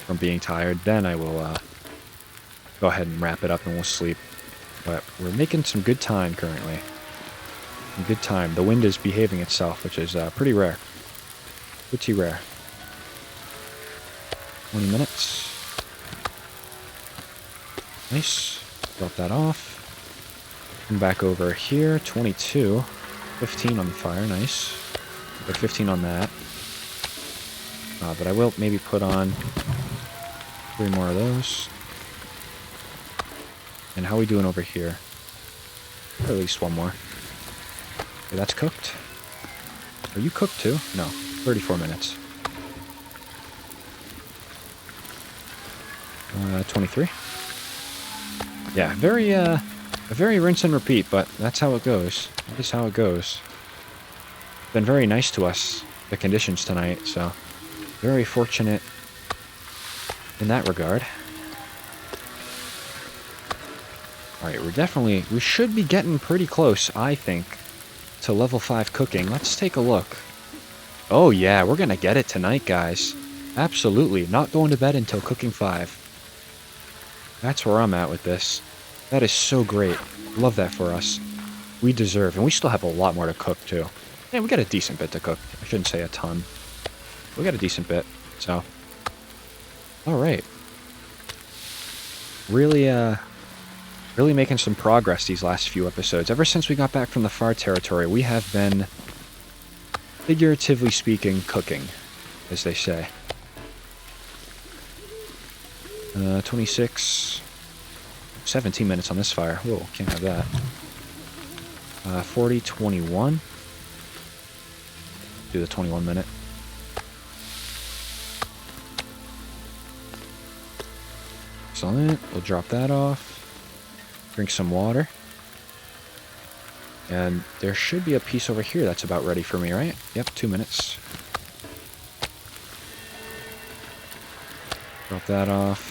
from being tired. Then I will go ahead and wrap it up and we'll sleep. But we're making some good time currently. Some good time. The wind is behaving itself, which is pretty rare. Pretty rare. 20 minutes. Nice. Drop that off. Come back over here. 22. 15 on the fire. Nice. Or 15 on that. But I will maybe put on 3 more of those. And how are we doing over here? Or at least 1 more. Okay, that's cooked. Are you cooked too? No. 34 minutes. 23. Yeah, very rinse and repeat, but that's how it goes. That is how it goes. Been very nice to us, the conditions tonight, so very fortunate in that regard. Alright, we should be getting pretty close, I think, to level 5 cooking. Let's take a look. Oh yeah, we're gonna get it tonight, guys. Absolutely, not going to bed until cooking 5. That's where I'm at with this. That is so great. Love that for us. We deserve, and we still have a lot more to cook, too. Yeah, we got a decent bit to cook. I shouldn't say a ton. We got a decent bit, so. Alright. Really making some progress these last few episodes. Ever since we got back from the far territory, we have been, figuratively speaking, cooking, as they say. 26, 17 minutes on this fire. Whoa, can't have that. 40, 21. Do the 21 minute. Excellent. We'll drop that off. Drink some water. And there should be a piece over here that's about ready for me, right? Yep, 2 minutes. Drop that off.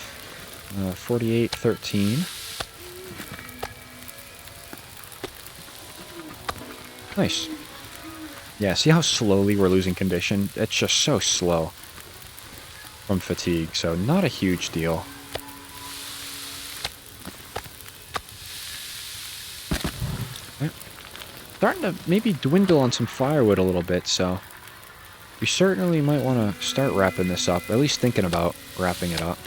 48, 13. Nice. Yeah, see how slowly we're losing condition? It's just so slow from fatigue, so not a huge deal. Starting to maybe dwindle on some firewood a little bit, so we certainly might want to start wrapping this up, or at least thinking about wrapping it up.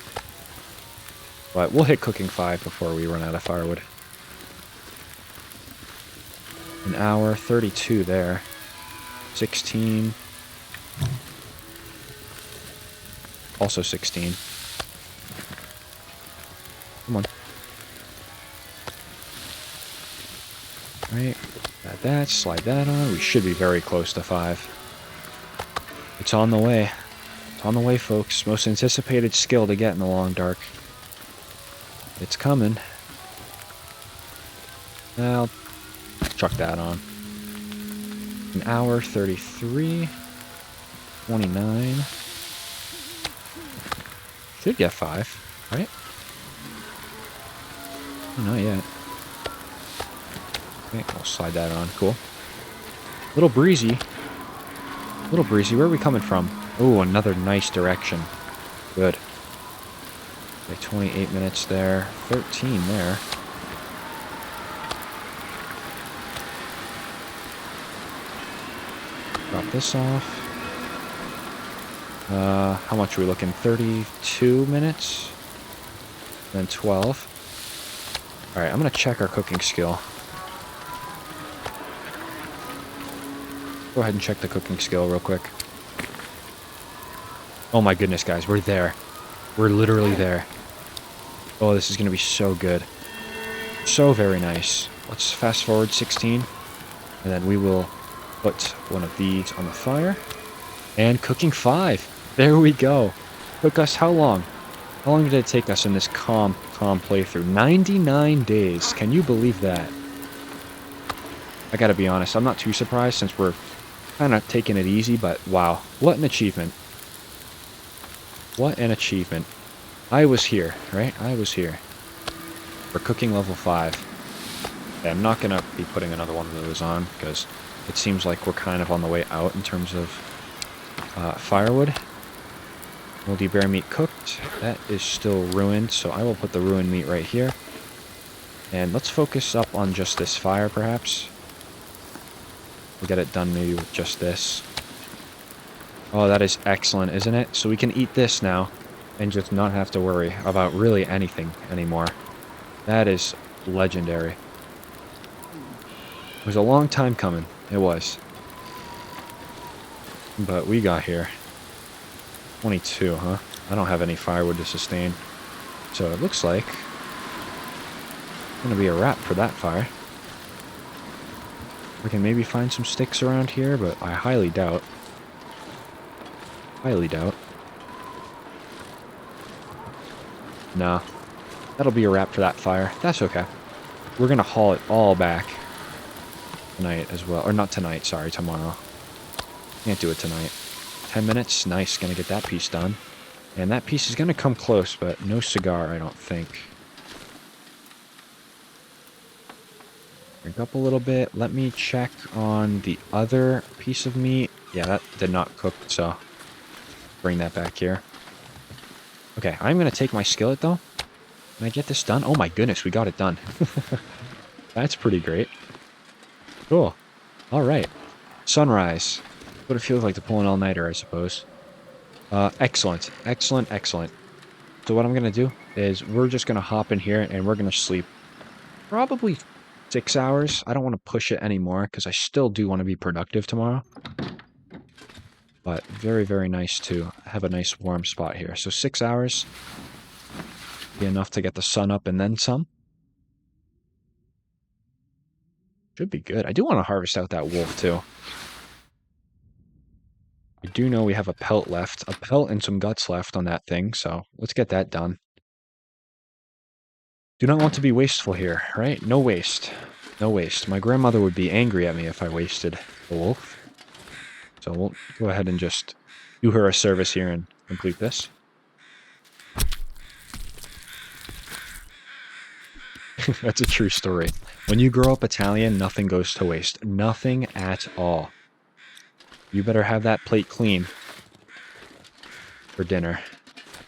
But we'll hit cooking 5 before we run out of firewood. An hour, 32 there. 16. Also 16. Come on. Alright, got that, slide that on. We should be very close to 5. It's on the way. It's on the way, folks. Most anticipated skill to get in the long dark. It's coming. I'll chuck that on. An hour, 33. 29. Should get 5, right? Oh, not yet. Okay, we'll slide that on. Cool. Little breezy. Little breezy. Where are we coming from? Oh, another nice direction. Good. Okay, 28 minutes there. 13 there. Drop this off. How much are we looking? 32 minutes? Then 12. Alright, I'm gonna check our cooking skill. Go ahead and check the cooking skill real quick. Oh my goodness, guys, we're there. We're literally there. Oh, this is gonna be so good. So very nice. Let's fast forward 16. And then we will put one of these on the fire. And cooking 5. There we go. Took us how long? How long did it take us in this calm playthrough? 99 days. Can you believe that? I gotta be honest, I'm not too surprised since we're kind of taking it easy, but wow. What an achievement. What an achievement. I was here, right? I was here. For cooking level 5. Okay, I'm not gonna be putting another one of those on, because it seems like we're kind of on the way out in terms of firewood. Moldy bear meat cooked. That is still ruined, so I will put the ruined meat right here. And let's focus up on just this fire, perhaps. We'll get it done maybe with just this. Oh, that is excellent, isn't it? So we can eat this now and just not have to worry about really anything anymore. That is legendary. It was a long time coming. It was. But we got here. 22, huh? I don't have any firewood to sustain. So it looks like it's going to be a wrap for that fire. We can maybe find some sticks around here, but I highly doubt. Highly doubt. Nah. That'll be a wrap for that fire. That's okay. We're going to haul it all back tonight as well. Or not tonight, sorry, tomorrow. Can't do it tonight. 10 minutes. Nice. Going to get that piece done. And that piece is going to come close, but no cigar, I don't think. Drink up a little bit. Let me check on the other piece of meat. Yeah, that did not cook, so bring that back here. Okay, I'm going to take my skillet, though. Can I get this done? Oh my goodness, we got it done. That's pretty great. Cool. All right. Sunrise. What it feels like to pull an all-nighter, I suppose. Excellent. Excellent, excellent. So what I'm going to do is we're just going to hop in here and we're going to sleep probably 6 hours. I don't want to push it anymore because I still do want to be productive tomorrow. But very, very nice to have a nice warm spot here. So 6 hours. Be enough to get the sun up and then some. Should be good. I do want to harvest out that wolf too. I do know we have a pelt left. A pelt and some guts left on that thing, so let's get that done. Do not want to be wasteful here, right? No waste. No waste. My grandmother would be angry at me if I wasted a wolf. So we'll go ahead and just do her a service here and complete this. That's a true story. When you grow up Italian, nothing goes to waste. Nothing at all. You better have that plate clean for dinner.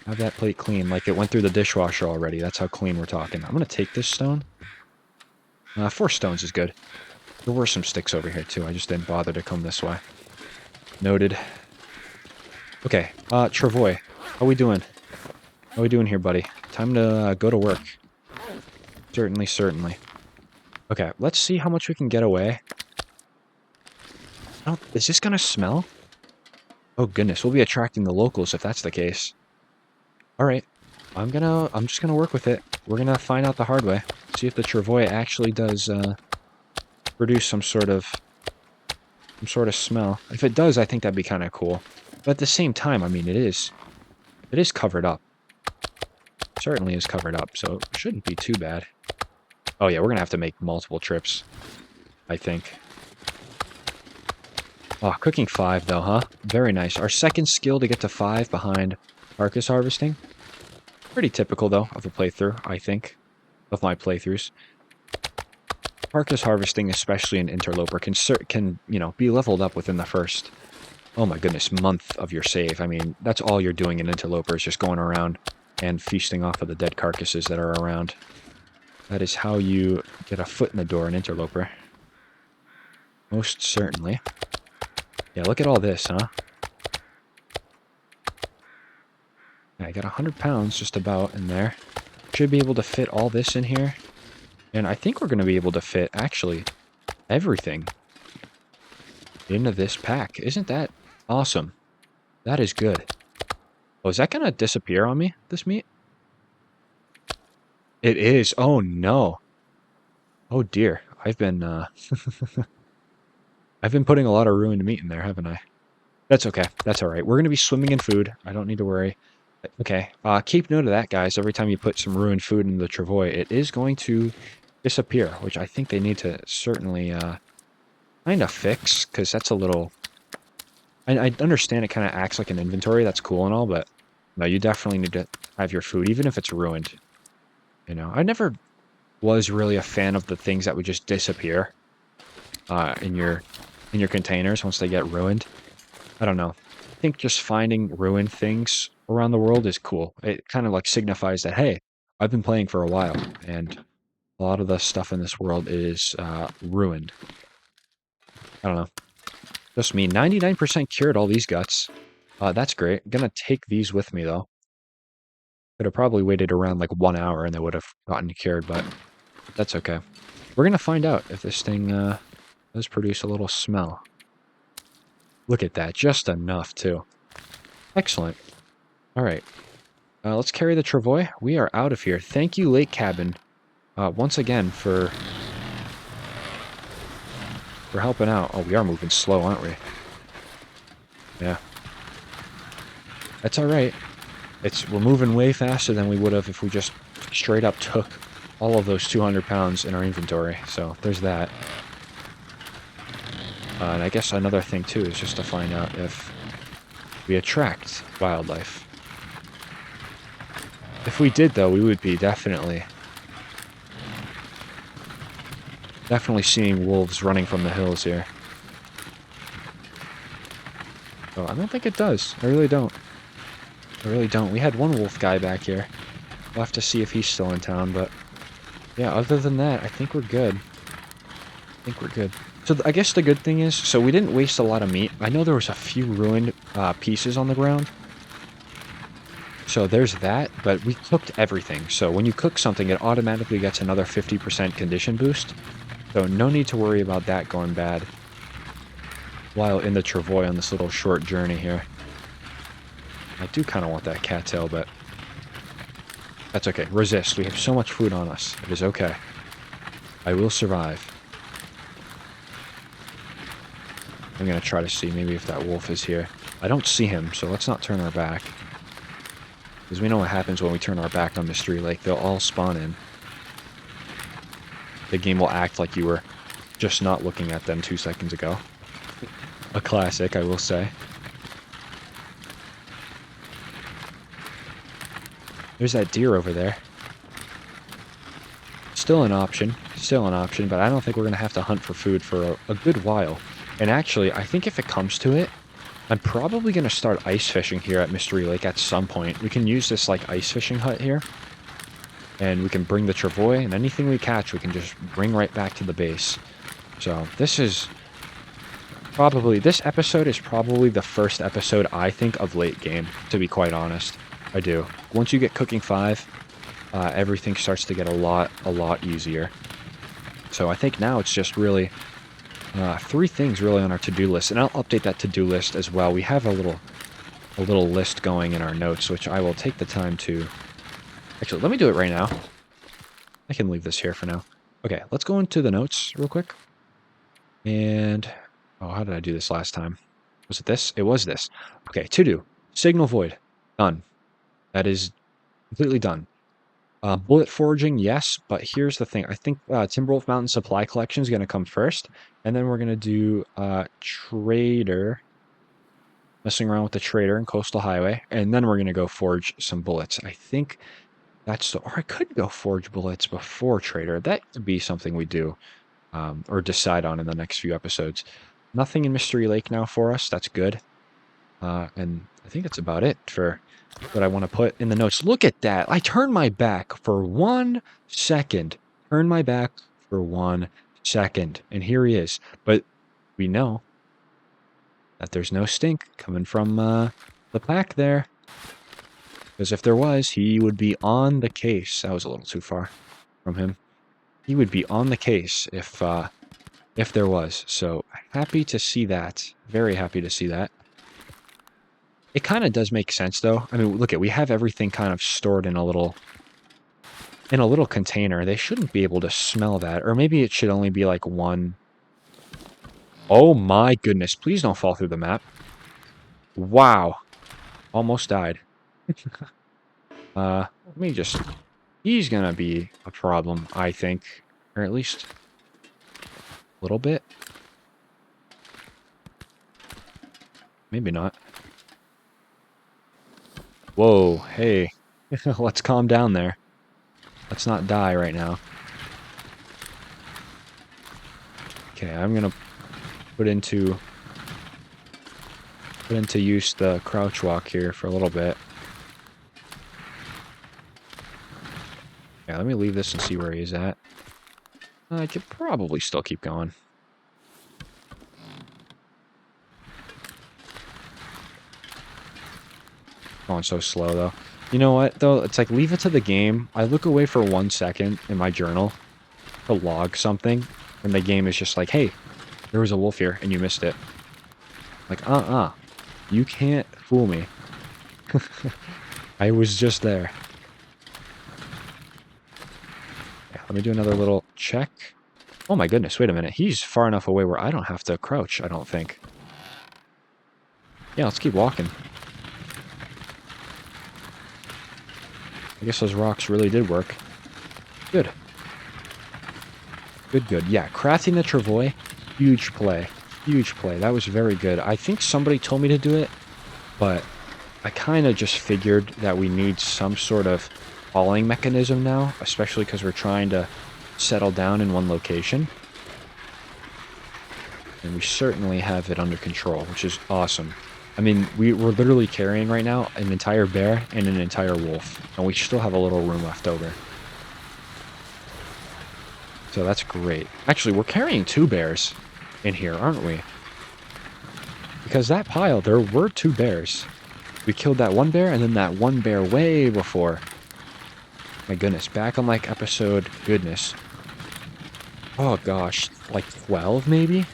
Have that plate clean, like it went through the dishwasher already. That's how clean we're talking. I'm going to take this stone. 4 stones is good. There were some sticks over here, too. I just didn't bother to come this way. Noted. Okay, travois. How we doing? How we doing here, buddy? Time to go to work. Certainly, certainly. Okay, let's see how much we can get away. Oh, is this gonna smell? Oh goodness, we'll be attracting the locals if that's the case. Alright. I'm just gonna work with it. We're gonna find out the hard way. See if the travois actually does produce some sort of smell. If it does, I think that'd be kinda cool. But at the same time, I mean it is covered up. Certainly is covered up, so it shouldn't be too bad. Oh yeah, we're gonna have to make multiple trips, I think. Oh, cooking 5 though, huh? Very nice. Our second skill to get to 5 behind carcass harvesting. Pretty typical though of a playthrough, I think, of my playthroughs. Carcass harvesting, especially in Interloper, can be leveled up within the first, oh my goodness, month of your save. I mean, that's all you're doing in Interloper is just going around and feasting off of the dead carcasses that are around. That is how you get a foot in the door in Interloper. Most certainly. Yeah, look at all this, huh? Yeah, I got 100 pounds just about in there. Should be able to fit all this in here. And I think we're going to be able to fit, actually, everything into this pack. Isn't that awesome? That is good. Oh, is that going to disappear on me, this meat? It is. Oh, no. Oh, dear. I've been putting a lot of ruined meat in there, haven't I? That's okay. That's all right. We're going to be swimming in food. I don't need to worry. Okay. Keep note of that, guys. Every time you put some ruined food in the travois, it is going to disappear, which I think they need to certainly kind of fix, because that's a little... I understand it kind of acts like an inventory. That's cool and all, but no, you definitely need to have your food, even if it's ruined. You know, I never was really a fan of the things that would just disappear in your in your containers once they get ruined. I don't know. I think just finding ruined things around the world is cool. It kind of like signifies that, hey, I've been playing for a while, and a lot of the stuff in this world is ruined. I don't know. Just me. 99% cured all these guts. That's great. Gonna take these with me, though. Could have probably waited around like 1 hour and they would have gotten cured, but that's okay. We're gonna find out if this thing does produce a little smell. Look at that. Just enough, too. Excellent. All right. Let's carry the travois. We are out of here. Thank you, Lake Cabin, once again for helping out. Oh, we are moving slow, aren't we? Yeah. That's all right. We're moving way faster than we would have if we just straight up took all of those 200 pounds in our inventory. So there's that. And I guess another thing too is just to find out if we attract wildlife. If we did, though, we would be definitely seeing wolves running from the hills here. Oh, I don't think it does. I really don't. I really don't. We had one wolf guy back here. We'll have to see if he's still in town, but yeah, other than that, I think we're good. I think we're good. So I guess the good thing is, so we didn't waste a lot of meat. I know there was a few ruined pieces on the ground. So there's that, but we cooked everything. So when you cook something, it automatically gets another 50% condition boost. So no need to worry about that going bad while in the travois on this little short journey here. I do kind of want that cattail, but that's okay. Resist. We have so much food on us. It is okay. I will survive. I'm going to try to see maybe if that wolf is here. I don't see him, so let's not turn our back. Because we know what happens when we turn our back on Mystery Lake. They'll all spawn in. The game will act like you were just not looking at them 2 seconds ago. A classic, I will say. There's that deer over there. Still an option, but I don't think we're going to have to hunt for food for a good while. And actually, I think if it comes to it, I'm probably going to start ice fishing here at Mystery Lake at some point. We can use this, like, ice fishing hut here. And we can bring the travois, and anything we catch, we can just bring right back to the base. So, this episode is probably the first episode, I think, of late game, to be quite honest. I do. Once you get cooking 5, everything starts to get a lot easier. So I think now it's just really 3 things really on our to-do list, and I'll update that to-do list as well. We have a little list going in our notes, which I will take the time to... Actually, let me do it right now. I can leave this here for now. Okay, let's go into the notes real quick. And... oh, how did I do this last time? Was it this? It was this. Okay, to-do. Signal void. Done. That is completely done. Bullet foraging, yes, but here's the thing. I think Timberwolf Mountain Supply Collection is going to come first, and then we're going to do Trader, messing around with the Trader and Coastal Highway, and then we're going to go forge some bullets. I think that's or I could go forge bullets before Trader. That could be something we do or decide on in the next few episodes. Nothing in Mystery Lake now for us. That's good. And I think that's about it for what I want to put in the notes. Look at that. I turned my back for 1 second. Turned my back for 1 second. And here he is. But we know that there's no stink coming from the pack there. Because if there was, he would be on the case. That was a little too far from him. He would be on the case if there was. So happy to see that. Very happy to see that. It kind of does make sense, though. I mean, look we have everything kind of stored in a little container. They shouldn't be able to smell that. Or maybe it should only be like 1. Oh my goodness. Please don't fall through the map. Wow. Almost died. Let me just... he's gonna be a problem, I think. Or at least a little bit. Maybe not. Whoa, hey. Let's calm down there. Let's not die right now. Okay, I'm gonna put into use the crouch walk here for a little bit. Yeah, let me leave this and see where he's at. I could probably still keep going. Going so slow, though. You know what, though? It's like, leave it to the game. I look away for 1 second in my journal to log something, and the game is just like, hey, there was a wolf here, and you missed it. Like, you can't fool me. I was just there. Yeah, let me do another little check. Oh my goodness, wait a minute. He's far enough away where I don't have to crouch, I don't think. Yeah, let's keep walking. I guess those rocks really did work. Good. Good, good. Yeah, crafting the travois, huge play. Huge play. That was very good. I think somebody told me to do it, but I kind of just figured that we need some sort of hauling mechanism now, especially because we're trying to settle down in one location. And we certainly have it under control, which is awesome. I mean, we're literally carrying right now an entire bear and an entire wolf, and we still have a little room left over. So that's great. Actually, we're carrying 2 bears in here, aren't we? Because that pile, there were 2 bears. We killed that 1 bear, and then that 1 bear way before. My goodness, back on like episode, goodness. Oh gosh, like 12 maybe?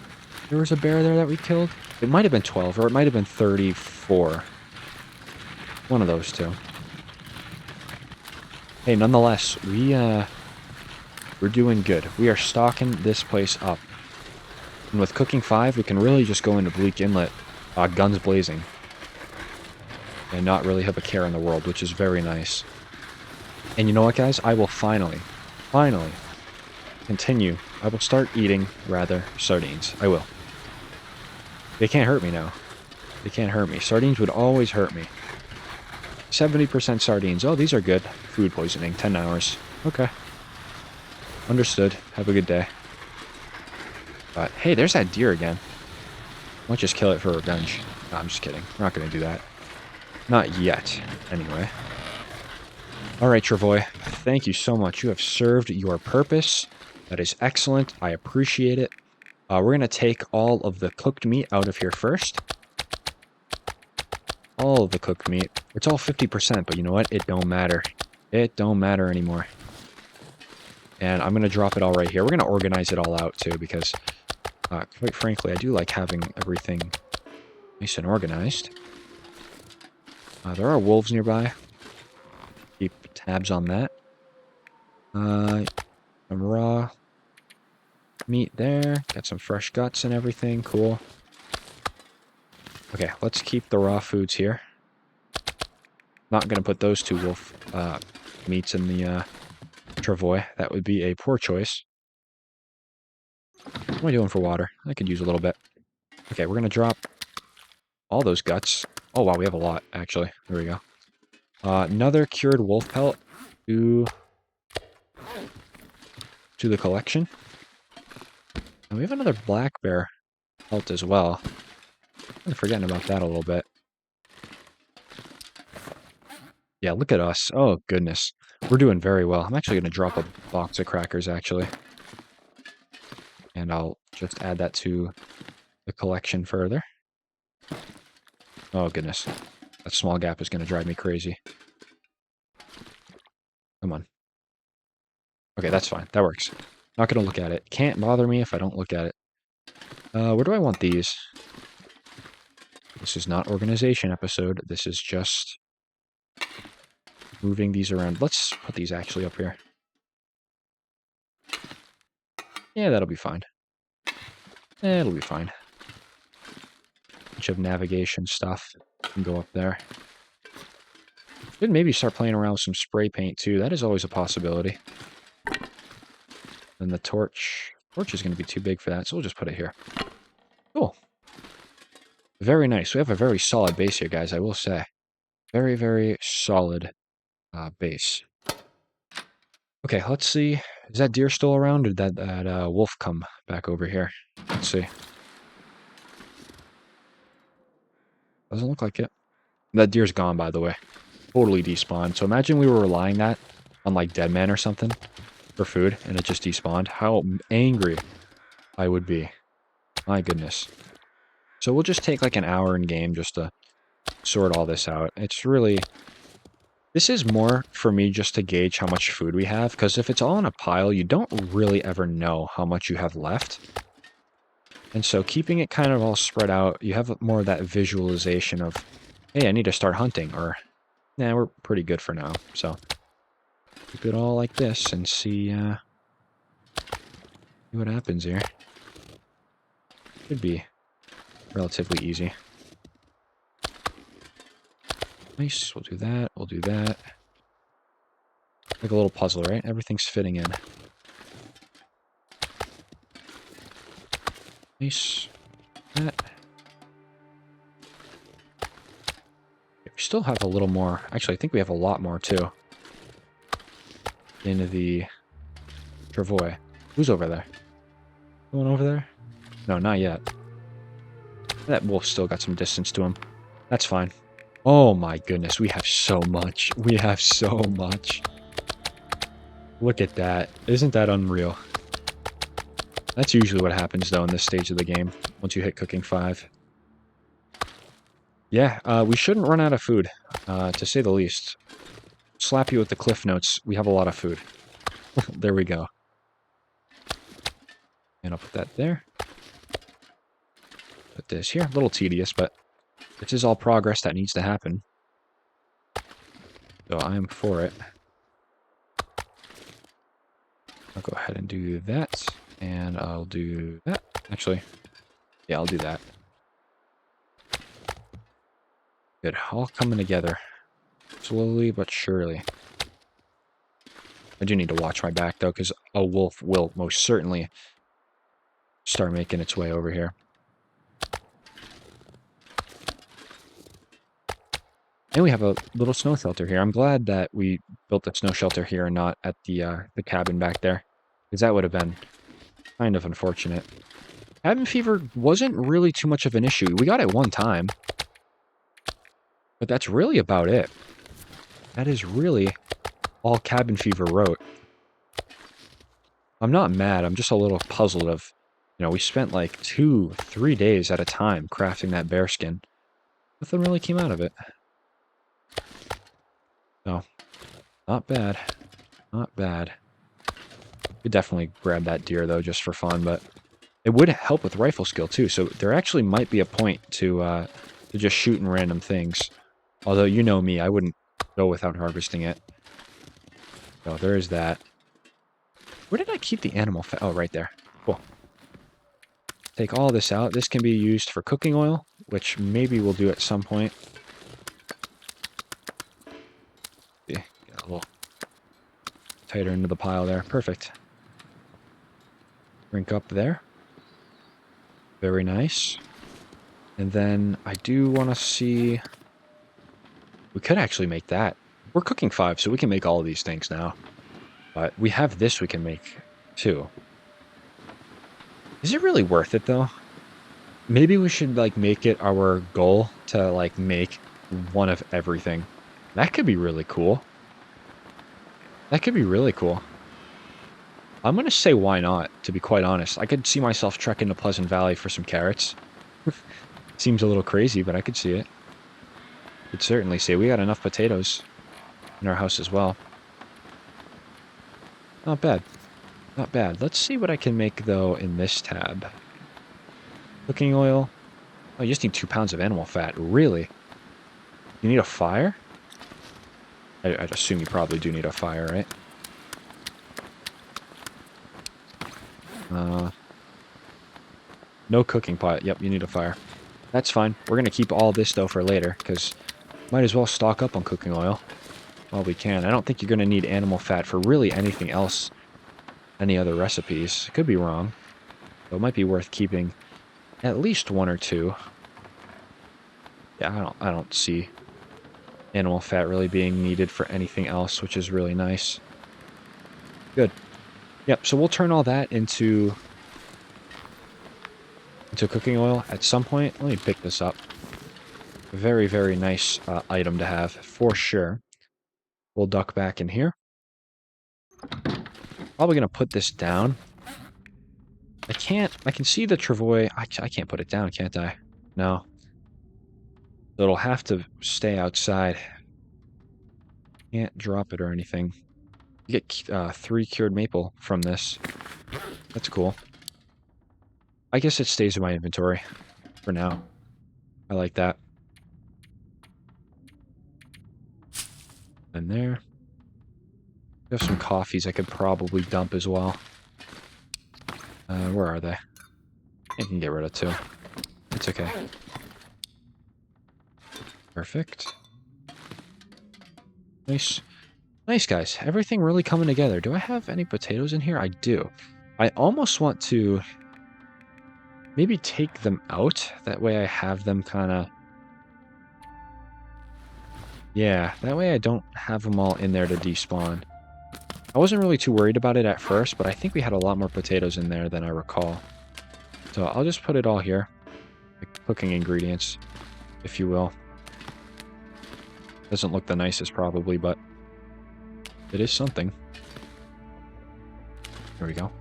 There was a bear there that we killed? It might have been 12, or it might have been 34. One of those 2. Hey, nonetheless, we're doing good. We are stocking this place up. And with cooking 5, we can really just go into Bleak Inlet, guns blazing. And not really have a care in the world, which is very nice. And you know what, guys? I will finally continue. I will start eating, rather, sardines. I will. They can't hurt me now. They can't hurt me. Sardines would always hurt me. 70% sardines. Oh, these are good. Food poisoning. 10 hours. Okay. Understood. Have a good day. But, hey, there's that deer again. I'll just kill it for revenge. No, I'm just kidding. We're not going to do that. Not yet, anyway. Alright, travois. Thank you so much. You have served your purpose. That is excellent. I appreciate it. We're going to take all of the cooked meat out of here first. All of the cooked meat. It's all 50%, but you know what? It don't matter. It don't matter anymore. And I'm going to drop it all right here. We're going to organize it all out, too, because, quite frankly, I do like having everything nice and organized. There are wolves nearby. Keep tabs on that. Some raw meat there. Got some fresh guts and everything. Cool. Okay, let's keep the raw foods here. Not going to put those 2 wolf meats in the travois. That would be a poor choice. What am I doing for water? I could use a little bit. Okay, we're going to drop all those guts. Oh, wow, we have a lot, actually. There we go. Another cured wolf pelt to the collection. And we have another black bear pelt as well. I'm forgetting about that a little bit. Yeah, look at us. Oh, goodness. We're doing very well. I'm actually going to drop a box of crackers, actually. And I'll just add that to the collection further. Oh, goodness. That small gap is going to drive me crazy. Come on. Okay, that's fine. That works. Not going to look at it. Can't bother me if I don't look at it. Where do I want these? This is not organization episode. This is just moving these around. Let's put these actually up here. Yeah, that'll be fine. It'll be fine. Bunch of navigation stuff can go up there. Could maybe start playing around with some spray paint too. That is always a possibility. And the torch is going to be too big for that, so we'll just put it here. Cool. Very nice. We have a very solid base here, guys, I will say. Very, very solid base. Okay, let's see. Is that deer still around, or did that wolf come back over here? Let's see. Doesn't look like it. That deer's gone, by the way. Totally despawned. So imagine we were relying that on like Dead Man or something for food, and it just despawned. How angry I would be. My goodness. So we'll just take like an hour in game just to sort all this out. It's really... This is more for me just to gauge how much food we have, because if it's all in a pile, you don't really ever know how much you have left. And so keeping it kind of all spread out, you have more of that visualization of, hey, I need to start hunting, or, nah, we're pretty good for now. So keep it all like this and see what happens here. Should be relatively easy. Nice, we'll do that, we'll do that. Like a little puzzle, right? Everything's fitting in. Nice. That. We still have a little more. Actually, I think we have a lot more, too. In the travois. Who's over there? Going over there? No, not yet. That wolf still got some distance to him. That's fine. Oh my goodness, we have so much. We have so much. Look at that. Isn't that unreal? That's usually what happens, though, in this stage of the game, once you hit cooking 5. Yeah, we shouldn't run out of food, to say the least. Slap you with the cliff notes. We have a lot of food. There we go. And I'll put that there. Put this here. A little tedious, but this is all progress that needs to happen. So I am for it. I'll go ahead and do that. And I'll do that. Actually, yeah, I'll do that. Good. All coming together. Slowly but surely. I do need to watch my back, though, because a wolf will most certainly start making its way over here. And we have a little snow shelter here. I'm glad that we built the snow shelter here and not at the cabin back there, because that would have been kind of unfortunate. Cabin fever wasn't really too much of an issue. We got it one time, but that's really about it. That is really all cabin fever wrote. I'm not mad. I'm just a little puzzled of, you know, we spent like 2-3 days at a time crafting that bear skin. Nothing really came out of it. No, not bad. Not bad. Could definitely grab that deer, though, just for fun, but it would help with rifle skill, too, so there actually might be a point to just shooting random things. Although, you know me, I wouldn't go without harvesting it. So, there is that. Where did I keep the animal fat? Oh, right there. Cool. Take all this out. This can be used for cooking oil, which maybe we'll do at some point. Yeah, get a little tighter into the pile there. Perfect. Drink up there. Very nice. And then I do want to see... We could actually make that. We're cooking 5, so we can make all of these things now. But we have this we can make, too. Is it really worth it, though? Maybe we should, like, make it our goal to, like, make one of everything. That could be really cool. That could be really cool. I'm going to say why not, to be quite honest. I could see myself trekking to Pleasant Valley for some carrots. Seems a little crazy, but I could see it. Could certainly see it. We got enough potatoes in our house as well. Not bad. Not bad. Let's see what I can make, though, in this tab. Cooking oil. Oh, you just need 2 pounds of animal fat. Really? You need a fire? I'd assume you probably do need a fire, right? No cooking pot. Yep, you need a fire. That's fine. We're going to keep all this, though, for later, because might as well stock up on cooking oil while we can. I don't think you're going to need animal fat for really anything else, any other recipes. Could be wrong, but it might be worth keeping at least 1 or 2. Yeah, I don't see animal fat really being needed for anything else, which is really nice. Good. Yep, so we'll turn all that into cooking oil at some point. Let me pick this up. Very, very nice item to have, for sure. We'll duck back in here. Probably going to put this down. I can see the travois. I can't put it down, can't I? No. So it'll have to stay outside. Can't drop it or anything. You get 3 cured maple from this. That's cool. I guess it stays in my inventory for now. I like that. And there. We have some coffees I could probably dump as well. Where are they? I can get rid of 2. It's okay. Perfect. Nice. Nice, guys. Everything really coming together. Do I have any potatoes in here? I do. I almost want to maybe take them out. That way I have them kind of... Yeah, that way I don't have them all in there to despawn. I wasn't really too worried about it at first, but I think we had a lot more potatoes in there than I recall. So I'll just put it all here. Like cooking ingredients, if you will. Doesn't look the nicest probably, but it is something. There we go.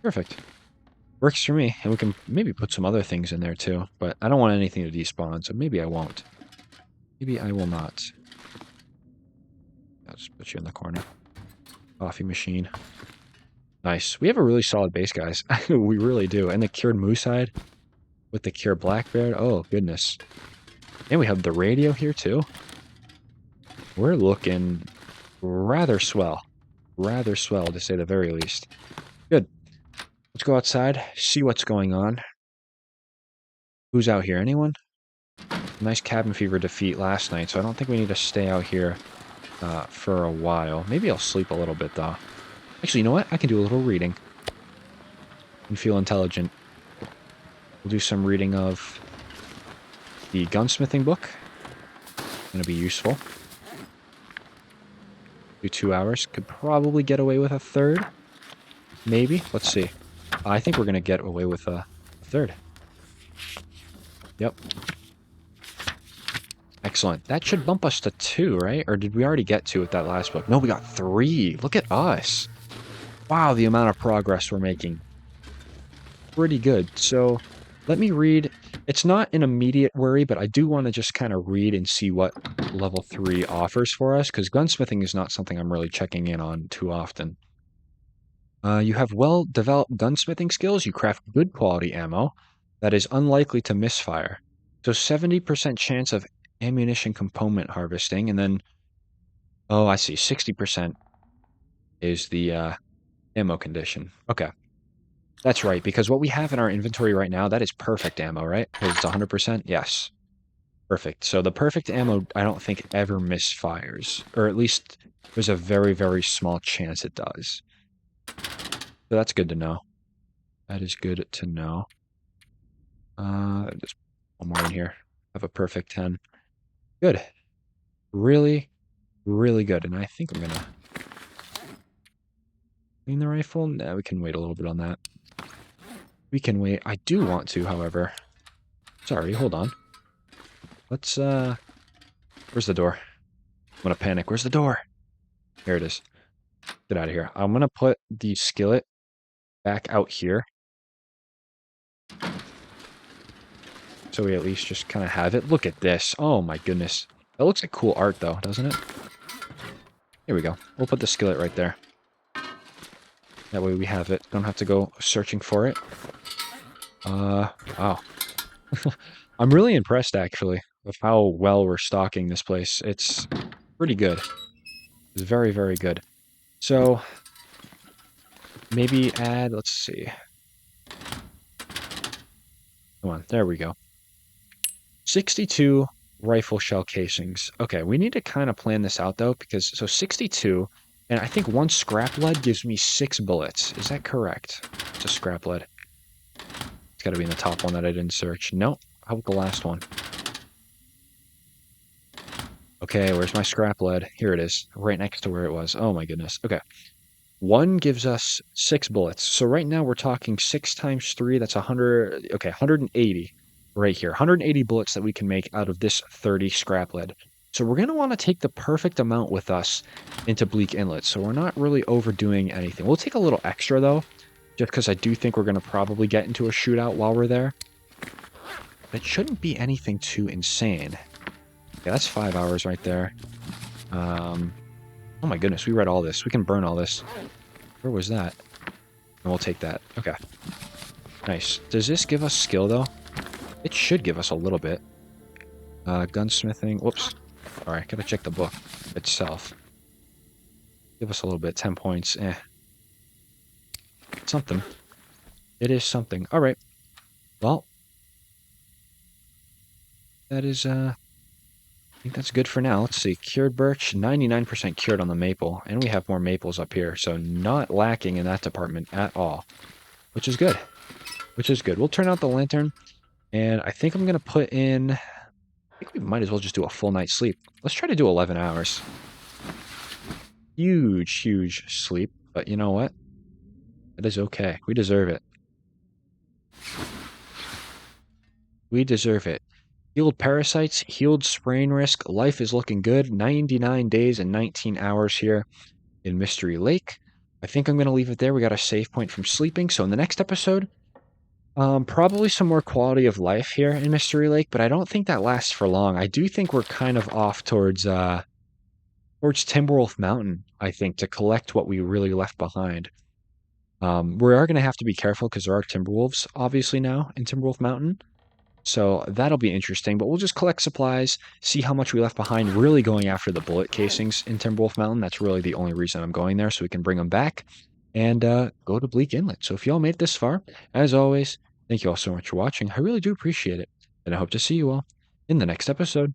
Perfect. Works for me. And we can maybe put some other things in there too, but I don't want anything to despawn, so maybe I won't. Maybe I will not. I'll just put you in the corner. Coffee machine. Nice. We have a really solid base, guys. We really do. And the cured moose hide with the cured blackbeard. Oh, goodness. And we have the radio here too. We're looking rather swell. Rather swell, to say the very least. Good. Let's go outside, see what's going on. Who's out here? Anyone? Nice cabin fever defeat last night, so I don't think we need to stay out here for a while. Maybe I'll sleep a little bit, though. Actually, you know what? I can do a little reading. And feel intelligent. We'll do some reading of the gunsmithing book. Gonna be useful. Do 2 hours. Could probably get away with a third. Maybe. Let's see. I think we're gonna get away with a third. Yep. Excellent. That should bump us to 2, right? Or did we already get 2 with that last book? No, we got 3. Look at us. Wow, the amount of progress we're making. Pretty good. So let me read. It's not an immediate worry, but I do want to just kind of read and see what level 3 offers for us, because gunsmithing is not something I'm really checking in on too often. You have well-developed gunsmithing skills. You craft good quality ammo that is unlikely to misfire. So 70% chance of ammunition component harvesting, and then, oh, I see, 60% is the ammo condition. Okay. That's right, because what we have in our inventory right now, that is perfect ammo, right? Because it's 100%? Yes. Perfect. So the perfect ammo, I don't think ever misfires. Or at least there's a very, very small chance it does. So that's good to know. That is good to know. Just one more in here. Have a perfect 10. Good. Really, really good. And I think I'm gonna clean the rifle. Nah, we can wait a little bit on that. We can wait. I do want to, however. Sorry, hold on. Let's, where's the door? I'm gonna panic. Where's the door? Here it is. Get out of here. I'm gonna put the skillet back out here. So we at least just kind of have it. Look at this. Oh my goodness. That looks like cool art though, doesn't it? Here we go. We'll put the skillet right there. That way we have it. Don't have to go searching for it. Wow. I'm really impressed actually with how well we're stocking this place. It's pretty good. It's very, very good. So maybe add, let's see. Come on, there we go. 62 rifle shell casings. Okay, we need to kind of plan this out though, because so 62, and I think 1 scrap lead gives me 6 bullets. Is that correct? It's a scrap lead. It's got to be in the top one that I didn't search. Nope. How about the last one? Okay, where's my scrap lead? Here it is, right next to where it was. Oh my goodness. Okay. One gives us 6 bullets. So right now we're talking 6 times 3. That's 100. Okay, 180 right here. 180 bullets that we can make out of this 30 scrap lead. So we're going to want to take the perfect amount with us into Bleak Inlet. So we're not really overdoing anything. We'll take a little extra though, just because I do think we're going to probably get into a shootout while we're there. It shouldn't be anything too insane. Yeah, that's 5 hours right there. Oh my goodness, we read all this. We can burn all this. Where was that? And we'll take that. Okay. Nice. Does this give us skill, though? It should give us a little bit. Gunsmithing. Whoops. Alright, gotta check the book itself. Give us a little bit. 10 points. Something. It is something. Alright. Well, that is, I think that's good for now. Let's see. Cured birch. 99% cured on the maple. And we have more maples up here. So not lacking in that department at all. Which is good. Which is good. We'll turn out the lantern. And I think I'm going to put in... I think we might as well just do a full night's sleep. Let's try to do 11 hours. Huge, huge sleep. But you know what? That is okay. We deserve it. We deserve it. Healed parasites, healed sprain risk. Life is looking good. 99 days and 19 hours here in Mystery Lake. I think I'm going to leave it there. We got a save point from sleeping. So in the next episode, probably some more quality of life here in Mystery Lake, but I don't think that lasts for long. I do think we're kind of off towards Timberwolf Mountain, I think, to collect what we really left behind. We are going to have to be careful because there are Timberwolves, obviously, now in Timberwolf Mountain. So that'll be interesting, but we'll just collect supplies, see how much we left behind, really going after the bullet casings in Timberwolf Mountain. That's really the only reason I'm going there, so we can bring them back and go to Bleak Inlet. So if y'all made it this far, as always, thank you all so much for watching. I really do appreciate it, and I hope to see you all in the next episode.